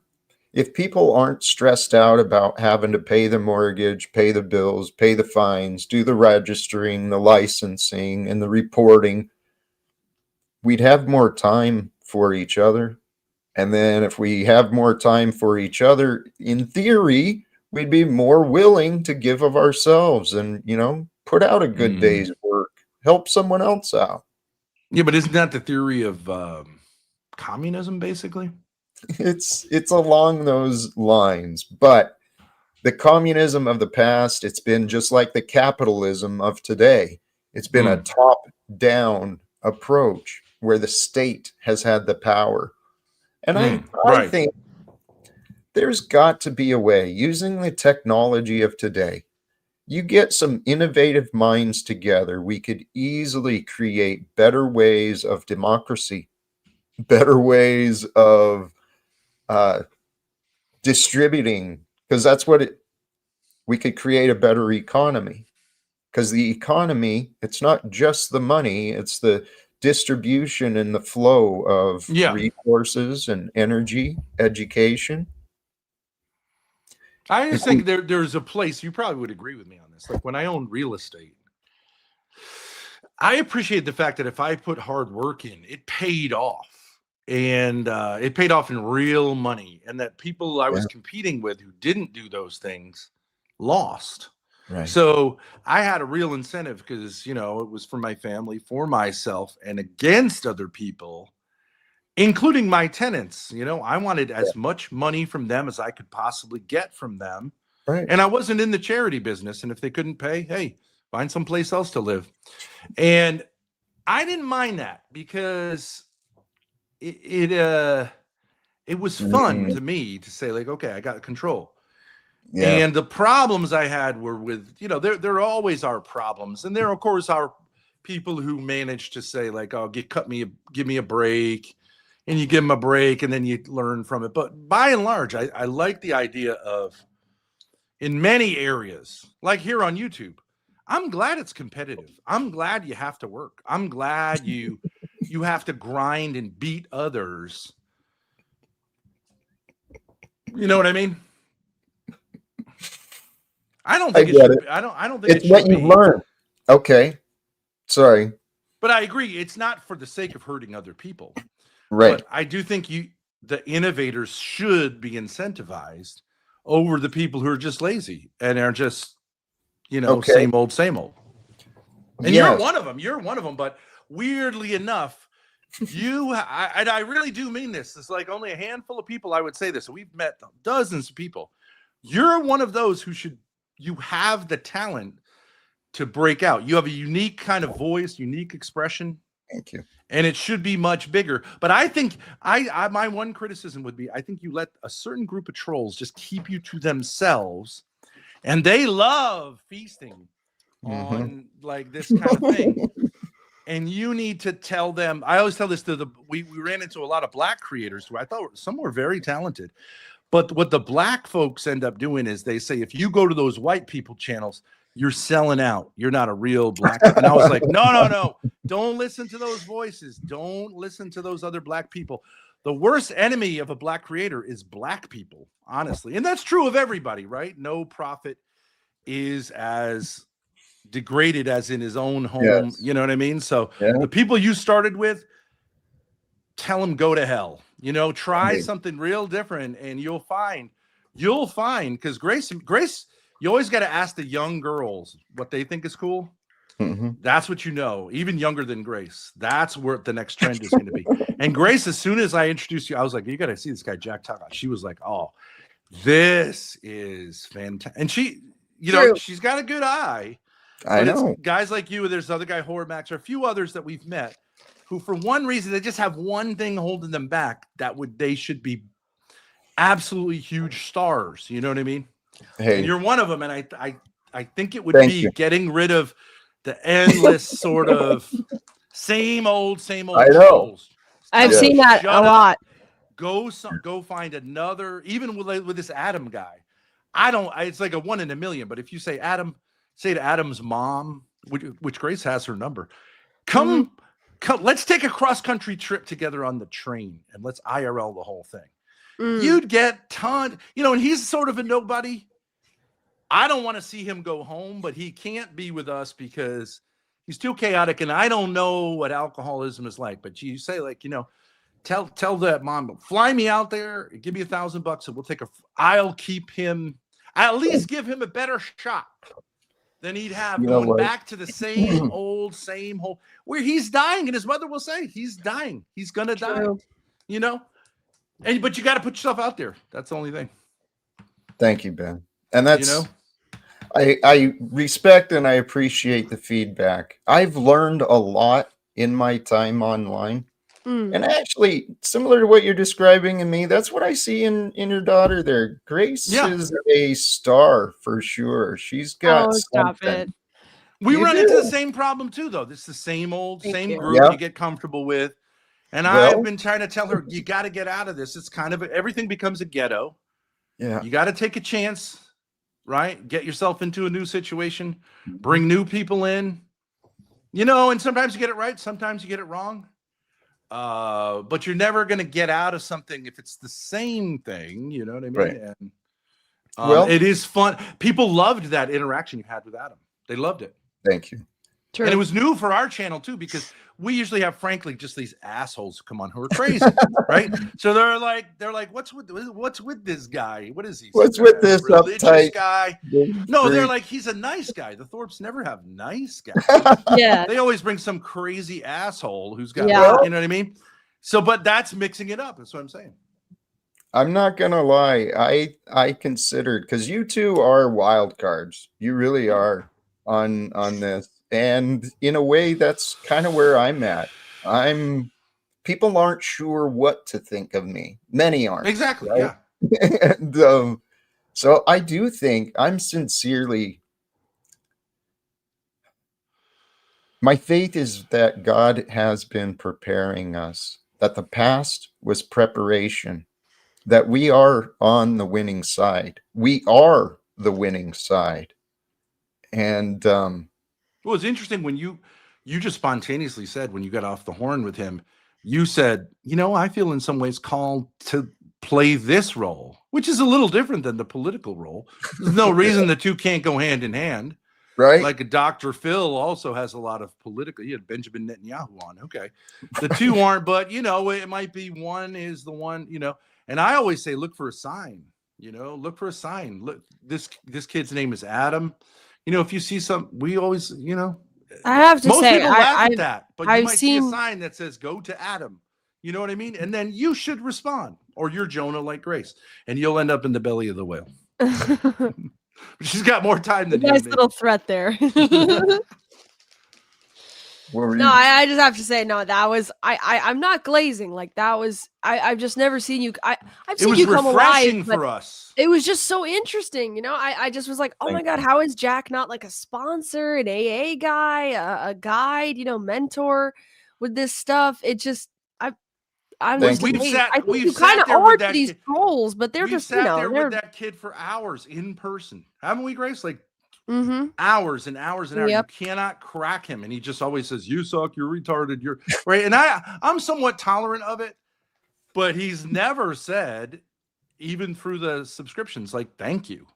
if people aren't stressed out about having to pay the mortgage, pay the bills, pay the fines, do the registering, the licensing, and the reporting, we'd have more time for each other. And then if we have more time for each other, in theory, we'd be more willing to give of ourselves and, put out a good day's work, help someone else out. Yeah, but isn't that the theory of communism, basically? It's along those lines, but the communism of the past, it's been just like the capitalism of today. It's been a top-down approach where the state has had the power. And I think there's got to be a way, using the technology of today, you get some innovative minds together, we could easily create better ways of democracy, better ways of distributing, because that's we could create a better economy. Because the economy, it's not just the money, it's the distribution and the flow of resources and energy, education. I just think there's a place, you probably would agree with me on this. Like when I owned real estate, I appreciate the fact that if I put hard work in, it paid off. And it paid off in real money. And that people I was competing with who didn't do those things lost. Right. So I had a real incentive because, it was for my family, for myself, and against other people, including my tenants. I wanted as much money from them as I could possibly get from them. Right. And I wasn't in the charity business. And if they couldn't pay, hey, find someplace else to live. And I didn't mind that because it It was fun to me to say, like, okay, I got control. Yeah. And the problems I had were with, you know, there always are problems. And there, of course, are people who manage to say, like, oh, give me a break. And you give them a break and then you learn from it. But by and large, I like the idea of, in many areas, like here on YouTube, I'm glad it's competitive. I'm glad you have to work. I'm glad you have to grind and beat others. You know what I mean? I don't think it should be. I don't think it's what you learn. Okay. Sorry. But I agree. It's not for the sake of hurting other people. Right. But I do think the innovators should be incentivized over the people who are just lazy and are just, you know, same old. And you're one of them. You're one of them. But weirdly enough, I really do mean this. It's like only a handful of people I would say this. We've met dozens of people. You're one of those you have the talent to break out. You have a unique kind of voice, unique expression. Thank you. And it should be much bigger. But I think my one criticism would be, I think you let a certain group of trolls just keep you to themselves, and they love feasting on like this kind of thing. And you need to tell them. I always tell this to we ran into a lot of black creators who I thought some were very talented. But what the black folks end up doing is they say, if you go to those white people channels, you're selling out. You're not a real black. And I was like, no. Don't listen to those voices. Don't listen to those other black people. The worst enemy of a black creator is black people, honestly. And that's true of everybody, right? No prophet is as degraded as in his own home. Yes. You know what I mean? So the people you started with, tell them go to hell. You know, try something real different, and you'll find, because Grace, you always got to ask the young girls what they think is cool. That's what you know, even younger than Grace. That's where the next trend is going to be. And Grace, as soon as I introduced you, I was like, you got to see this guy, Jack Talcott. She was like, oh, this is fantastic. And she, you know, she's got a good eye. I know. It's guys like you, and there's other guy, Horde Max, or a few others that we've met who, for one reason, they just have one thing holding them back. They should be absolutely huge stars. You know what I mean? Hey, and you're one of them. And I think it would be getting rid of the endless sort of same old trolls. I've seen that a lot. Go find another, even with this Adam guy. It's like a 1 in a million. But if you say to Adam's mom, which Grace has her number, come, let's take a cross-country trip together on the train and let's IRL the whole thing. You'd get ton, you know, and he's sort of a nobody. I don't want to see him go home, but he can't be with us because he's too chaotic. And I don't know what alcoholism is like, but you say, like, you know, tell that mom, fly me out there, give me $1,000 and I'll keep him, I'll at least give him a better shot than he'd have going back to the same old, where he's dying. And his mother will say, he's dying. He's going to die, you know? But you got to put yourself out there. That's the only thing. Thank you, Ben. And that's, you know, I respect and I appreciate the feedback. I've learned a lot in my time online. And actually, similar to what you're describing in me, that's what I see in your daughter there. Grace is a star for sure. She's got something. We run into the same problem too, though. This is the same group you get comfortable with. And I've been trying to tell her, you got to get out of this. It's kind of, everything becomes a ghetto. Yeah. You got to take a chance, right? Get yourself into a new situation, bring new people in, you know, and sometimes you get it right. Sometimes you get it wrong. But you're never going to get out of something if it's the same thing, you know what I mean? Right. And it is fun. People loved that interaction you had with Adam. They loved it. Thank you. True. And it was new for our channel too, because we usually have, frankly, just these assholes who come on who are crazy, right? So they're like, what's with this guy? What is he? What's with this religious guy? No, they're like, he's a nice guy. The Thorpes never have nice guys. Yeah, they always bring some crazy asshole who's got, you know what I mean? So, but that's mixing it up. That's what I'm saying. I'm not gonna lie. I considered, because you two are wild cards. You really are on this. And in a way, that's kind of where I'm at. I'm people aren't sure what to think of me. Many aren't. Exactly. Right? Yeah. And so I do think I'm sincerely. My faith is that God has been preparing us, that the past was preparation, that we are on the winning side. We are the winning side. And well, it's interesting when you just spontaneously said when you got off the horn with him, you said, I feel in some ways called to play this role, which is a little different than the political role. There's no reason the two can't go hand in hand. Right. Like a Dr. Phil also has a lot of political. You had Benjamin Netanyahu on. Okay. The two aren't, but it might be one is the one, and I always say, look for a sign, look for a sign. Look, this kid's name is Adam. If you see we always, I have to most say, people laugh at that, but you might see a seen sign that says, go to Adam. You know what I mean? And then you should respond, or you're Jonah like Grace, and you'll end up in the belly of the whale. She's got more time than you. Nice little threat there. No, I just have to say, no, that was I'm not glazing. Like that was I've just never seen you. I've seen you come alive for us. It was just so interesting, I just was like, oh my God, how is Jack not like a sponsor, an AA guy, a guide, mentor with this stuff? It just I think you kind of are to these trolls, but they're just there with that kid for hours in person, haven't we, Grace? Like hours and hours and hours. Yep. You cannot crack him, and he just always says, "You suck. You're retarded. You're right." And I'm somewhat tolerant of it, but he's never said, even through the subscriptions, like "thank you,"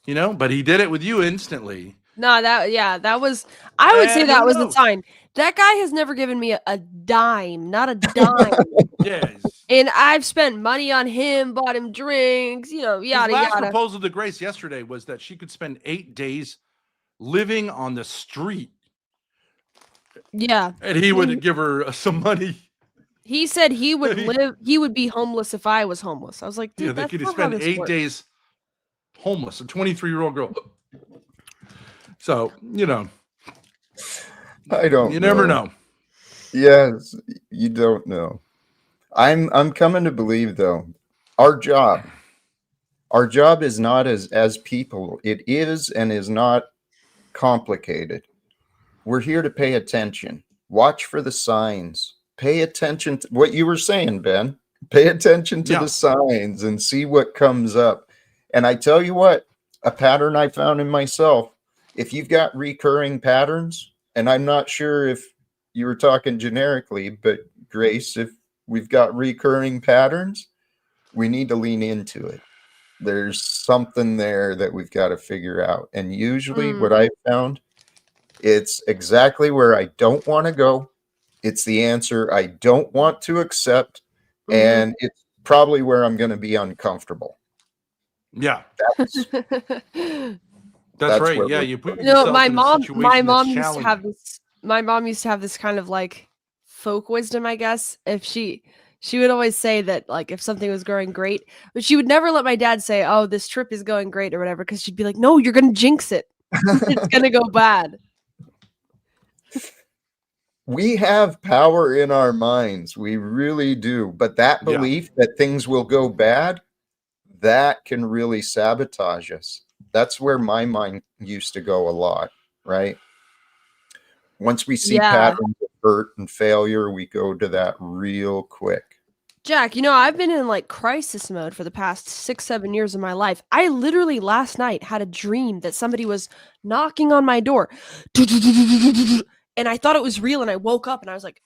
But he did it with you instantly. No, that was. I would say that was a sign. That guy has never given me a dime, not a dime. Yes. And I've spent money on him, bought him drinks, yada yada. His last proposal to Grace yesterday was that she could spend 8 days living on the street. Yeah. And he would give her some money. He said he would he would be homeless if I was homeless. I was like, dude, they could spend 8 days homeless, a 23-year-old girl. So, I don't You never know. Yes, you don't know. I'm coming to believe though, our job is not as people. It is and is not complicated. We're here to pay attention. Watch for the signs. Pay attention to what you were saying, Ben. Pay attention to the signs and see what comes up. And I tell you what, a pattern I found in myself, if you've got recurring patterns, and I'm not sure if you were talking generically, but Grace, if we've got recurring patterns, we need to lean into it. There's something there that we've got to figure out. And usually what I found, it's exactly where I don't want to go. It's the answer I don't want to accept. And it's probably where I'm going to be uncomfortable. Yeah. That's right. Yeah, you put my mom used to have this. My mom used to have this kind of like folk wisdom, I guess. If she would always say that like if something was going great, but she would never let my dad say, "Oh, this trip is going great" or whatever, because she'd be like, "No, you're gonna jinx it. It's gonna go bad." We have power in our minds. We really do. But that belief that things will go bad, that can really sabotage us. That's where my mind used to go a lot, right? Once we see patterns of hurt and failure, we go to that real quick. Jack, I've been in like crisis mode for the past 6-7 years of my life. I literally last night had a dream that somebody was knocking on my door. And I thought it was real, and I woke up and I was like,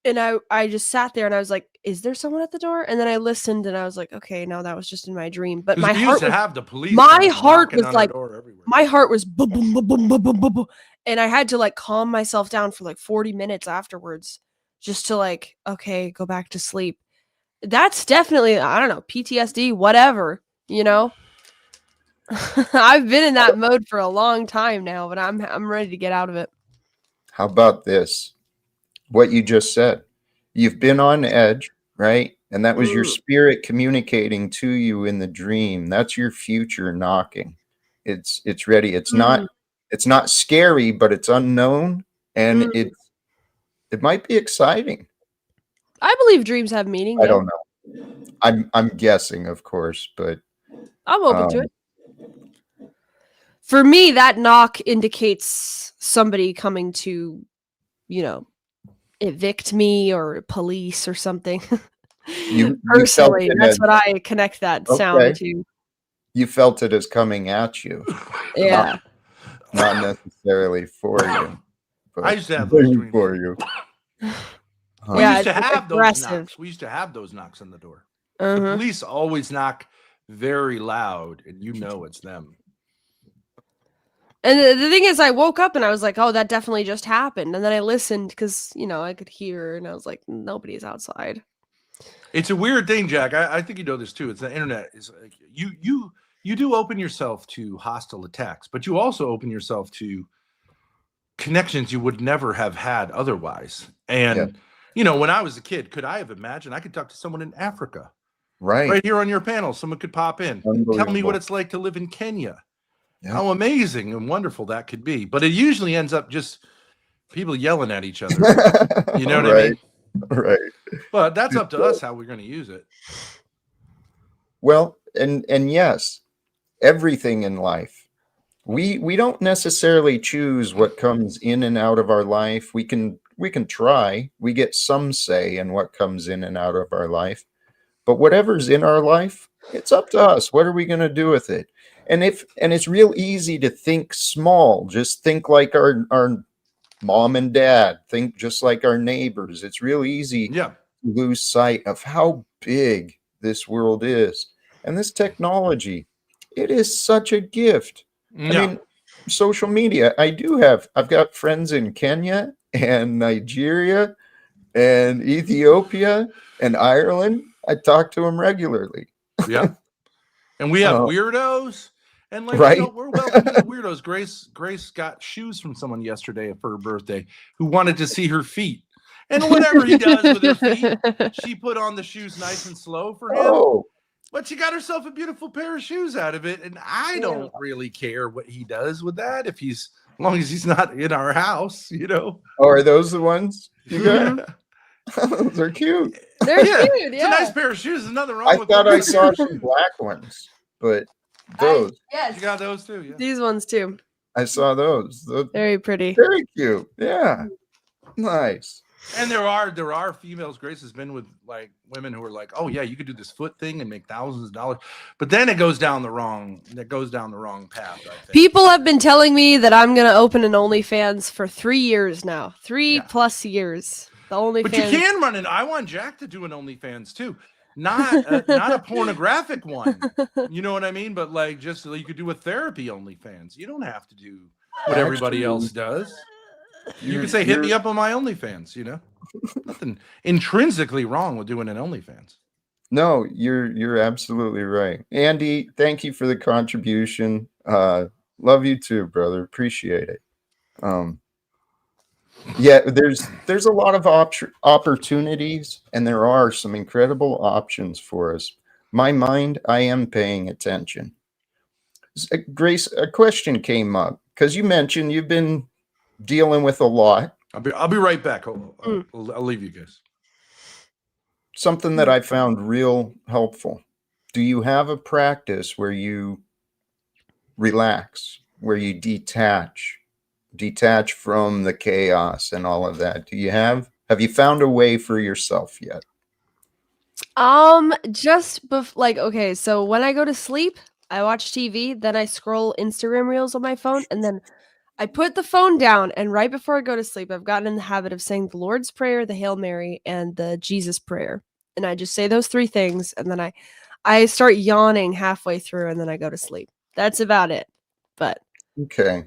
and I just sat there and I was like, is there someone at the door? And then I listened and I was like, okay, no, that was just in my dream. But my heart used to have the police. My heart was like, my heart was boom, boom, boom, boom, boom, boom, boom, boom. And I had to like calm myself down for like 40 minutes afterwards just to like, okay, go back to sleep. That's definitely, I don't know, PTSD, whatever, I've been in that mode for a long time now, but I'm ready to get out of it. How about this? What you just said. You've been on edge, right? And that was your spirit communicating to you in the dream. That's your future knocking. It's ready. It's not scary, but it's unknown, and it might be exciting. I believe dreams have meaning. I don't know. I'm guessing, of course, but I'm open to it. For me, that knock indicates somebody coming to, evict me or police or something. you Personally, that's what I connect that sound to. You felt it as coming at you. Yeah. Not necessarily for you. I used to have those dreams. For you. We used to have those knocks. We used to have those knocks on the door. The police always knock very loud, and it's them. And the thing is, I woke up and I was like, oh, that definitely just happened. And then I listened because, I could hear, and I was like, nobody's outside. It's a weird thing, Jack. I think you know this too. It's the internet. Is like you do open yourself to hostile attacks, but you also open yourself to connections you would never have had otherwise. And when I was a kid, could I have imagined I could talk to someone in Africa? Right here on your panel, someone could pop in. Tell me what it's like to live in Kenya. Yep. How amazing and wonderful that could be. But it usually ends up just people yelling at each other. You know what I mean? Right. But that's up to us how we're going to use it. Well, and yes, everything in life. We don't necessarily choose what comes in and out of our life. We can try. We get some say in what comes in and out of our life. But whatever's in our life, it's up to us. What are we going to do with it? And it's real easy to think small. Just think like our mom and dad. Think just like our neighbors. It's real easy to lose sight of how big this world is. And this technology, it is such a gift. I mean, social media. I've got friends in Kenya and Nigeria and Ethiopia and Ireland. I talk to them regularly. Yeah. And we have weirdos. And we're welcome to the weirdos. Grace got shoes from someone yesterday for her birthday who wanted to see her feet. And whatever he does with her feet, she put on the shoes nice and slow for him. But she got herself a beautiful pair of shoes out of it. And I don't really care what he does with that as long as he's not in our house, Oh, are those the ones you got? Those are cute. They're cute, It's a nice pair of shoes. There's nothing wrong with them. I thought I saw some black ones, but those. Yes. You got those too, yeah. These ones too. I saw those. Very pretty. Very cute. Yeah. Nice. And there are females. Grace has been with like women who are like, oh yeah, you could do this foot thing and make thousands of dollars, but then it goes down the wrong path. I think. People have been telling me that I'm gonna open an OnlyFans for 3 years now, 3+ years. The OnlyFans. But you can run it. I want Jack to do an OnlyFans too, not a pornographic one. You know what I mean? But like just so you could do a therapy OnlyFans. You don't have to do what everybody else does. You can say, hit me up on my OnlyFans, Nothing intrinsically wrong with doing an OnlyFans. No, you're absolutely right. Andy, thank you for the contribution. Love you too, brother. Appreciate it. There's a lot of opportunities, and there are some incredible options for us. My mind, I am paying attention. Grace, a question came up because you mentioned you've been dealing with a lot. I'll be right back. I'll leave you guys. Something that I found real helpful. Do you have a practice where you relax, where you detach from the chaos and all of that? Have you found a way for yourself yet? Okay, so when I go to sleep, I watch TV, then I scroll Instagram reels on my phone, and then I put the phone down, and right before I go to sleep, I've gotten in the habit of saying the Lord's Prayer, the Hail Mary, and the Jesus Prayer. And I just say those 3 things, and then I start yawning halfway through, and then I go to sleep. That's about it. But okay.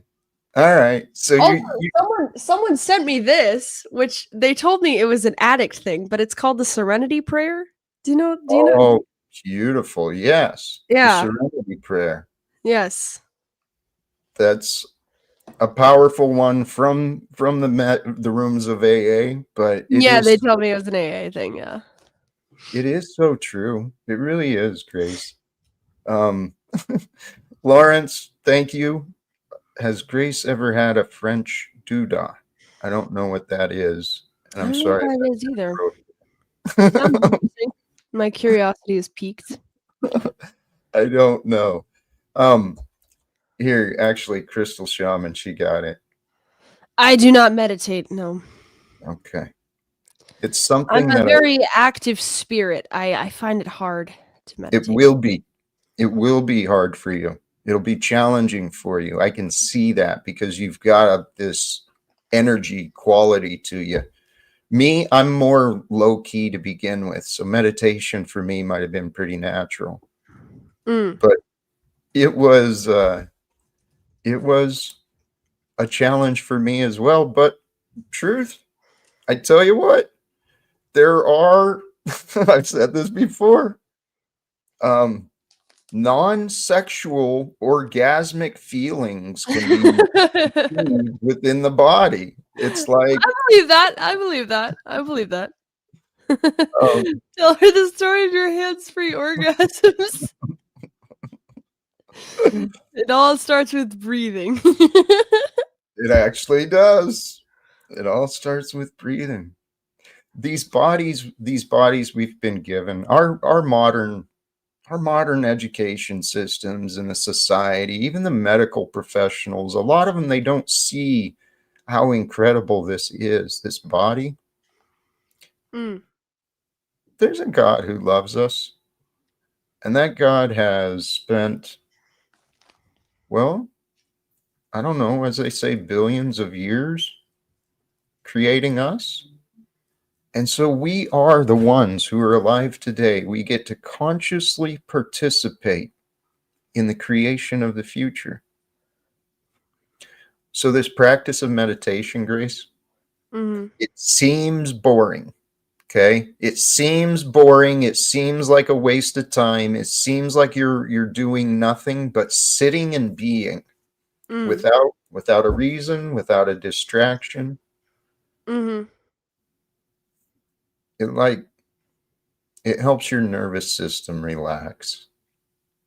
All right. So someone sent me this, which they told me it was an addict thing, but it's called the Serenity Prayer. Do you know? Oh, beautiful. Yes. Yeah. The Serenity Prayer. Yes. That's a powerful one from the rooms of AA, but they told me it was an AA thing. Yeah, it is so true. It really is, Grace. Lawrence, thank you. Has Grace ever had a French doodah? I don't know what that is, and I'm sorry. I don't know what it is either. Sounds interesting. My curiosity is piqued. I don't know. Here, actually, Crystal Shaman, she got it. I do not meditate. No. Okay. It's something I'm a that very active spirit. I find it hard to meditate. it will be. It will be hard for you. It'll be challenging for you. I can see that because you've got this energy quality to you. Me, I'm more low key to begin with, so meditation for me might have been pretty natural. But it was a challenge for me as well. But truth, I tell you what, there are I've said this before. Non-sexual orgasmic feelings can be within the body. It's like I believe that. I believe that. I believe that. Tell her the story of your hands-free orgasms. It all starts with breathing. It actually does. It all starts with breathing. These bodies we've been given, our modern education systems and the society, even the medical professionals, a lot of them, they don't see how incredible this is, this body. There's a God who loves us, and that God has spent, well, I don't know, as they say, billions of years creating us. And so we are the ones who are alive today. We get to consciously participate in the creation of the future. So this practice of meditation, Grace, it seems boring. Okay. It seems boring. It seems like a waste of time. It seems like you're doing nothing but sitting and being without a reason, without a distraction. It helps your nervous system relax.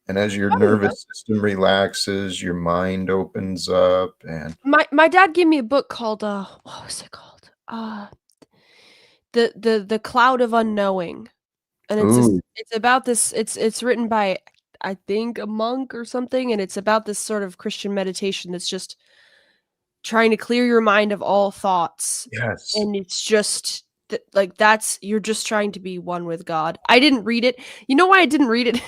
And as your nervous system relaxes, your mind opens up. And my dad gave me a book called what was it called? The Cloud of Unknowing. And it's about this, it's written by, I think, a monk or something, and it's about this sort of Christian meditation that's just trying to clear your mind of all thoughts. Yes. And it's just like you're just trying to be one with God. I didn't read it. You know why I didn't read it?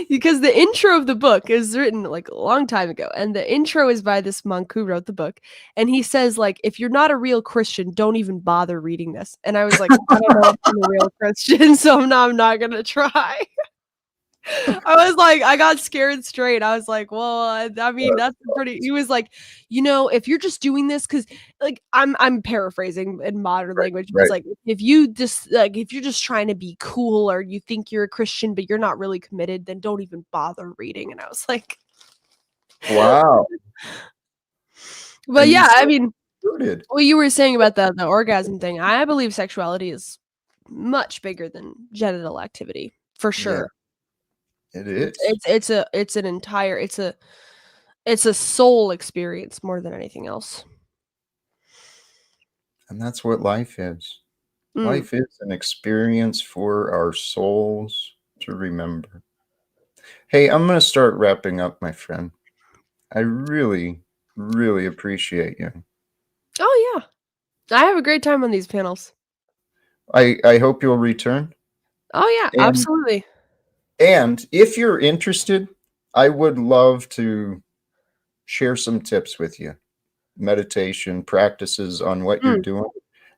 Because the intro of the book is written like a long time ago, and the intro is by this monk who wrote the book, and he says, like, if you're not a real Christian, don't even bother reading this. And I was like, I don't know if I'm a real Christian, so I'm not gonna try. I was like, I got scared straight. I was like, well, I mean, that's pretty. He was like, if you're just doing this, because like I'm paraphrasing in modern language, but it's like if you're just trying to be cool, or you think you're a Christian but you're not really committed, then don't even bother reading. And I was like, wow. But yeah, I mean, what you were saying about the orgasm thing, I believe sexuality is much bigger than genital activity, for sure. Yeah. It is. It's a soul experience more than anything else. And that's what life is. Life is an experience for our souls to remember. Hey, I'm going to start wrapping up, my friend. I really, really appreciate you. Oh, yeah. I have a great time on these panels. I hope you'll return. Oh, yeah, absolutely. And if you're interested, I would love to share some tips with you, meditation practices on what you're doing.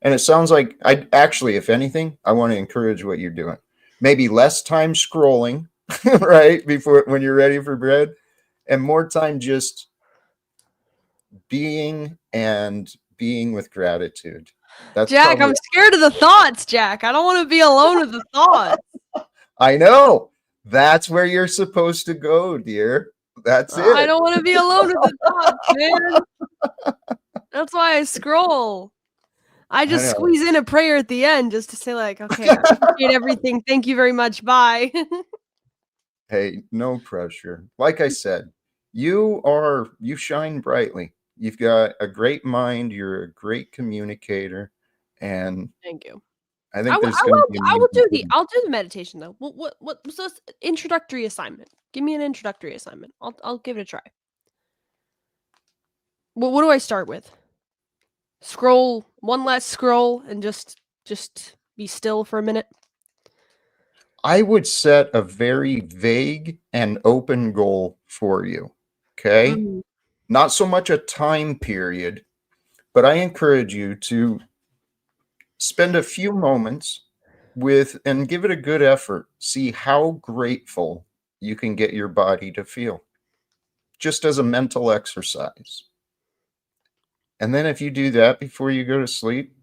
And it sounds like if anything, I want to encourage what you're doing. Maybe less time scrolling, right, when you're ready for bed, and more time just being with gratitude. That's Jack, I'm scared of the thoughts, Jack. I don't want to be alone with the thoughts. I know. That's where you're supposed to go, dear. That's it. I don't want to be alone with the thoughts, man. That's why I scroll. I just squeeze in a prayer at the end just to say, like, okay, I appreciate everything. Thank you very much. Bye. Hey, no pressure. Like I said, you shine brightly. You've got a great mind. You're a great communicator. And thank you. I think there's going to be. I'll do the meditation though. What's this introductory assignment? Give me an introductory assignment. I'll give it a try. What do I start with? Scroll one last scroll and just be still for a minute. I would set a very vague and open goal for you. Okay. Not so much a time period, but I encourage you to spend a few moments with and give it a good effort. See how grateful you can get your body to feel, just as a mental exercise. And then if you do that before you go to sleep,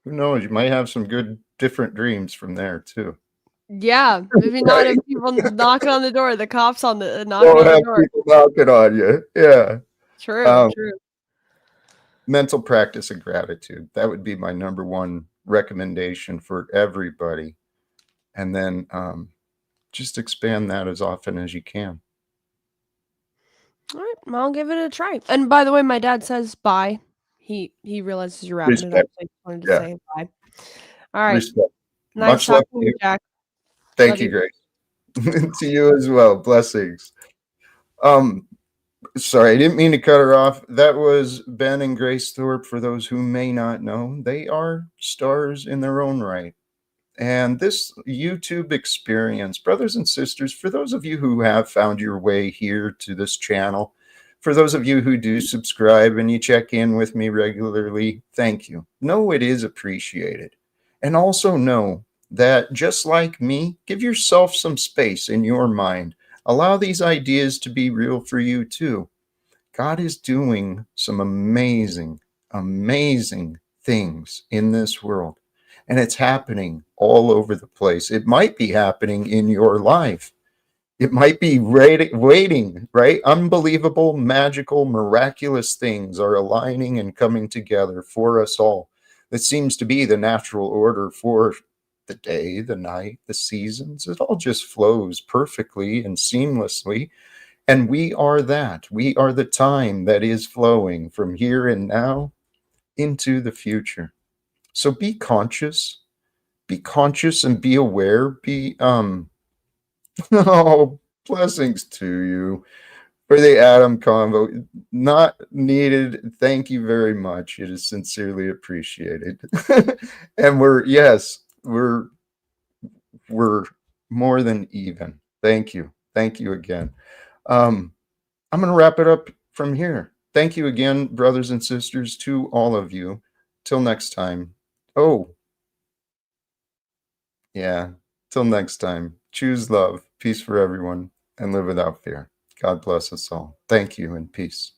who knows, you might have some good different dreams from there too. Yeah, maybe not have people knocking on the door, the cops on the knocking on the door. People knocking on you. Yeah. True. Mental practice of gratitude. That would be my number one recommendation for everybody. And then just expand that as often as you can. All right, I'll give it a try. And by the way, my dad says bye. He realizes you're wrapping it up, so I just wanted to say bye. All right. Respect. Nice talking to you, Jack. Thank you, Grace. To you as well. Blessings. Sorry, I didn't mean to cut her off. That was Ben and Grace Thorpe. For those who may not know, they are stars in their own right. And this YouTube experience, brothers and sisters, for those of you who have found your way here to this channel, for those of you who do subscribe and you check in with me regularly, thank you. Know it is appreciated. And also know that just like me, give yourself some space in your mind. Allow these ideas to be real for you too. God is doing some amazing, amazing things in this world. And it's happening all over the place. It might be happening in your life. It might be waiting, right? Unbelievable, magical, miraculous things are aligning and coming together for us all. That seems to be the natural order for the day, the night, the seasons. It all just flows perfectly and seamlessly. And we are that. We are the time that is flowing from here and now into the future. So be conscious and be aware. Oh, blessings to you for the Adam convo. Not needed. Thank you very much. It is sincerely appreciated. And we're more than even. Thank you again. I'm going to wrap it up from here. Thank you again, brothers and sisters, to all of you. Till next time. Till next time. Choose love, peace for everyone, and live without fear. God bless us all. Thank you and peace.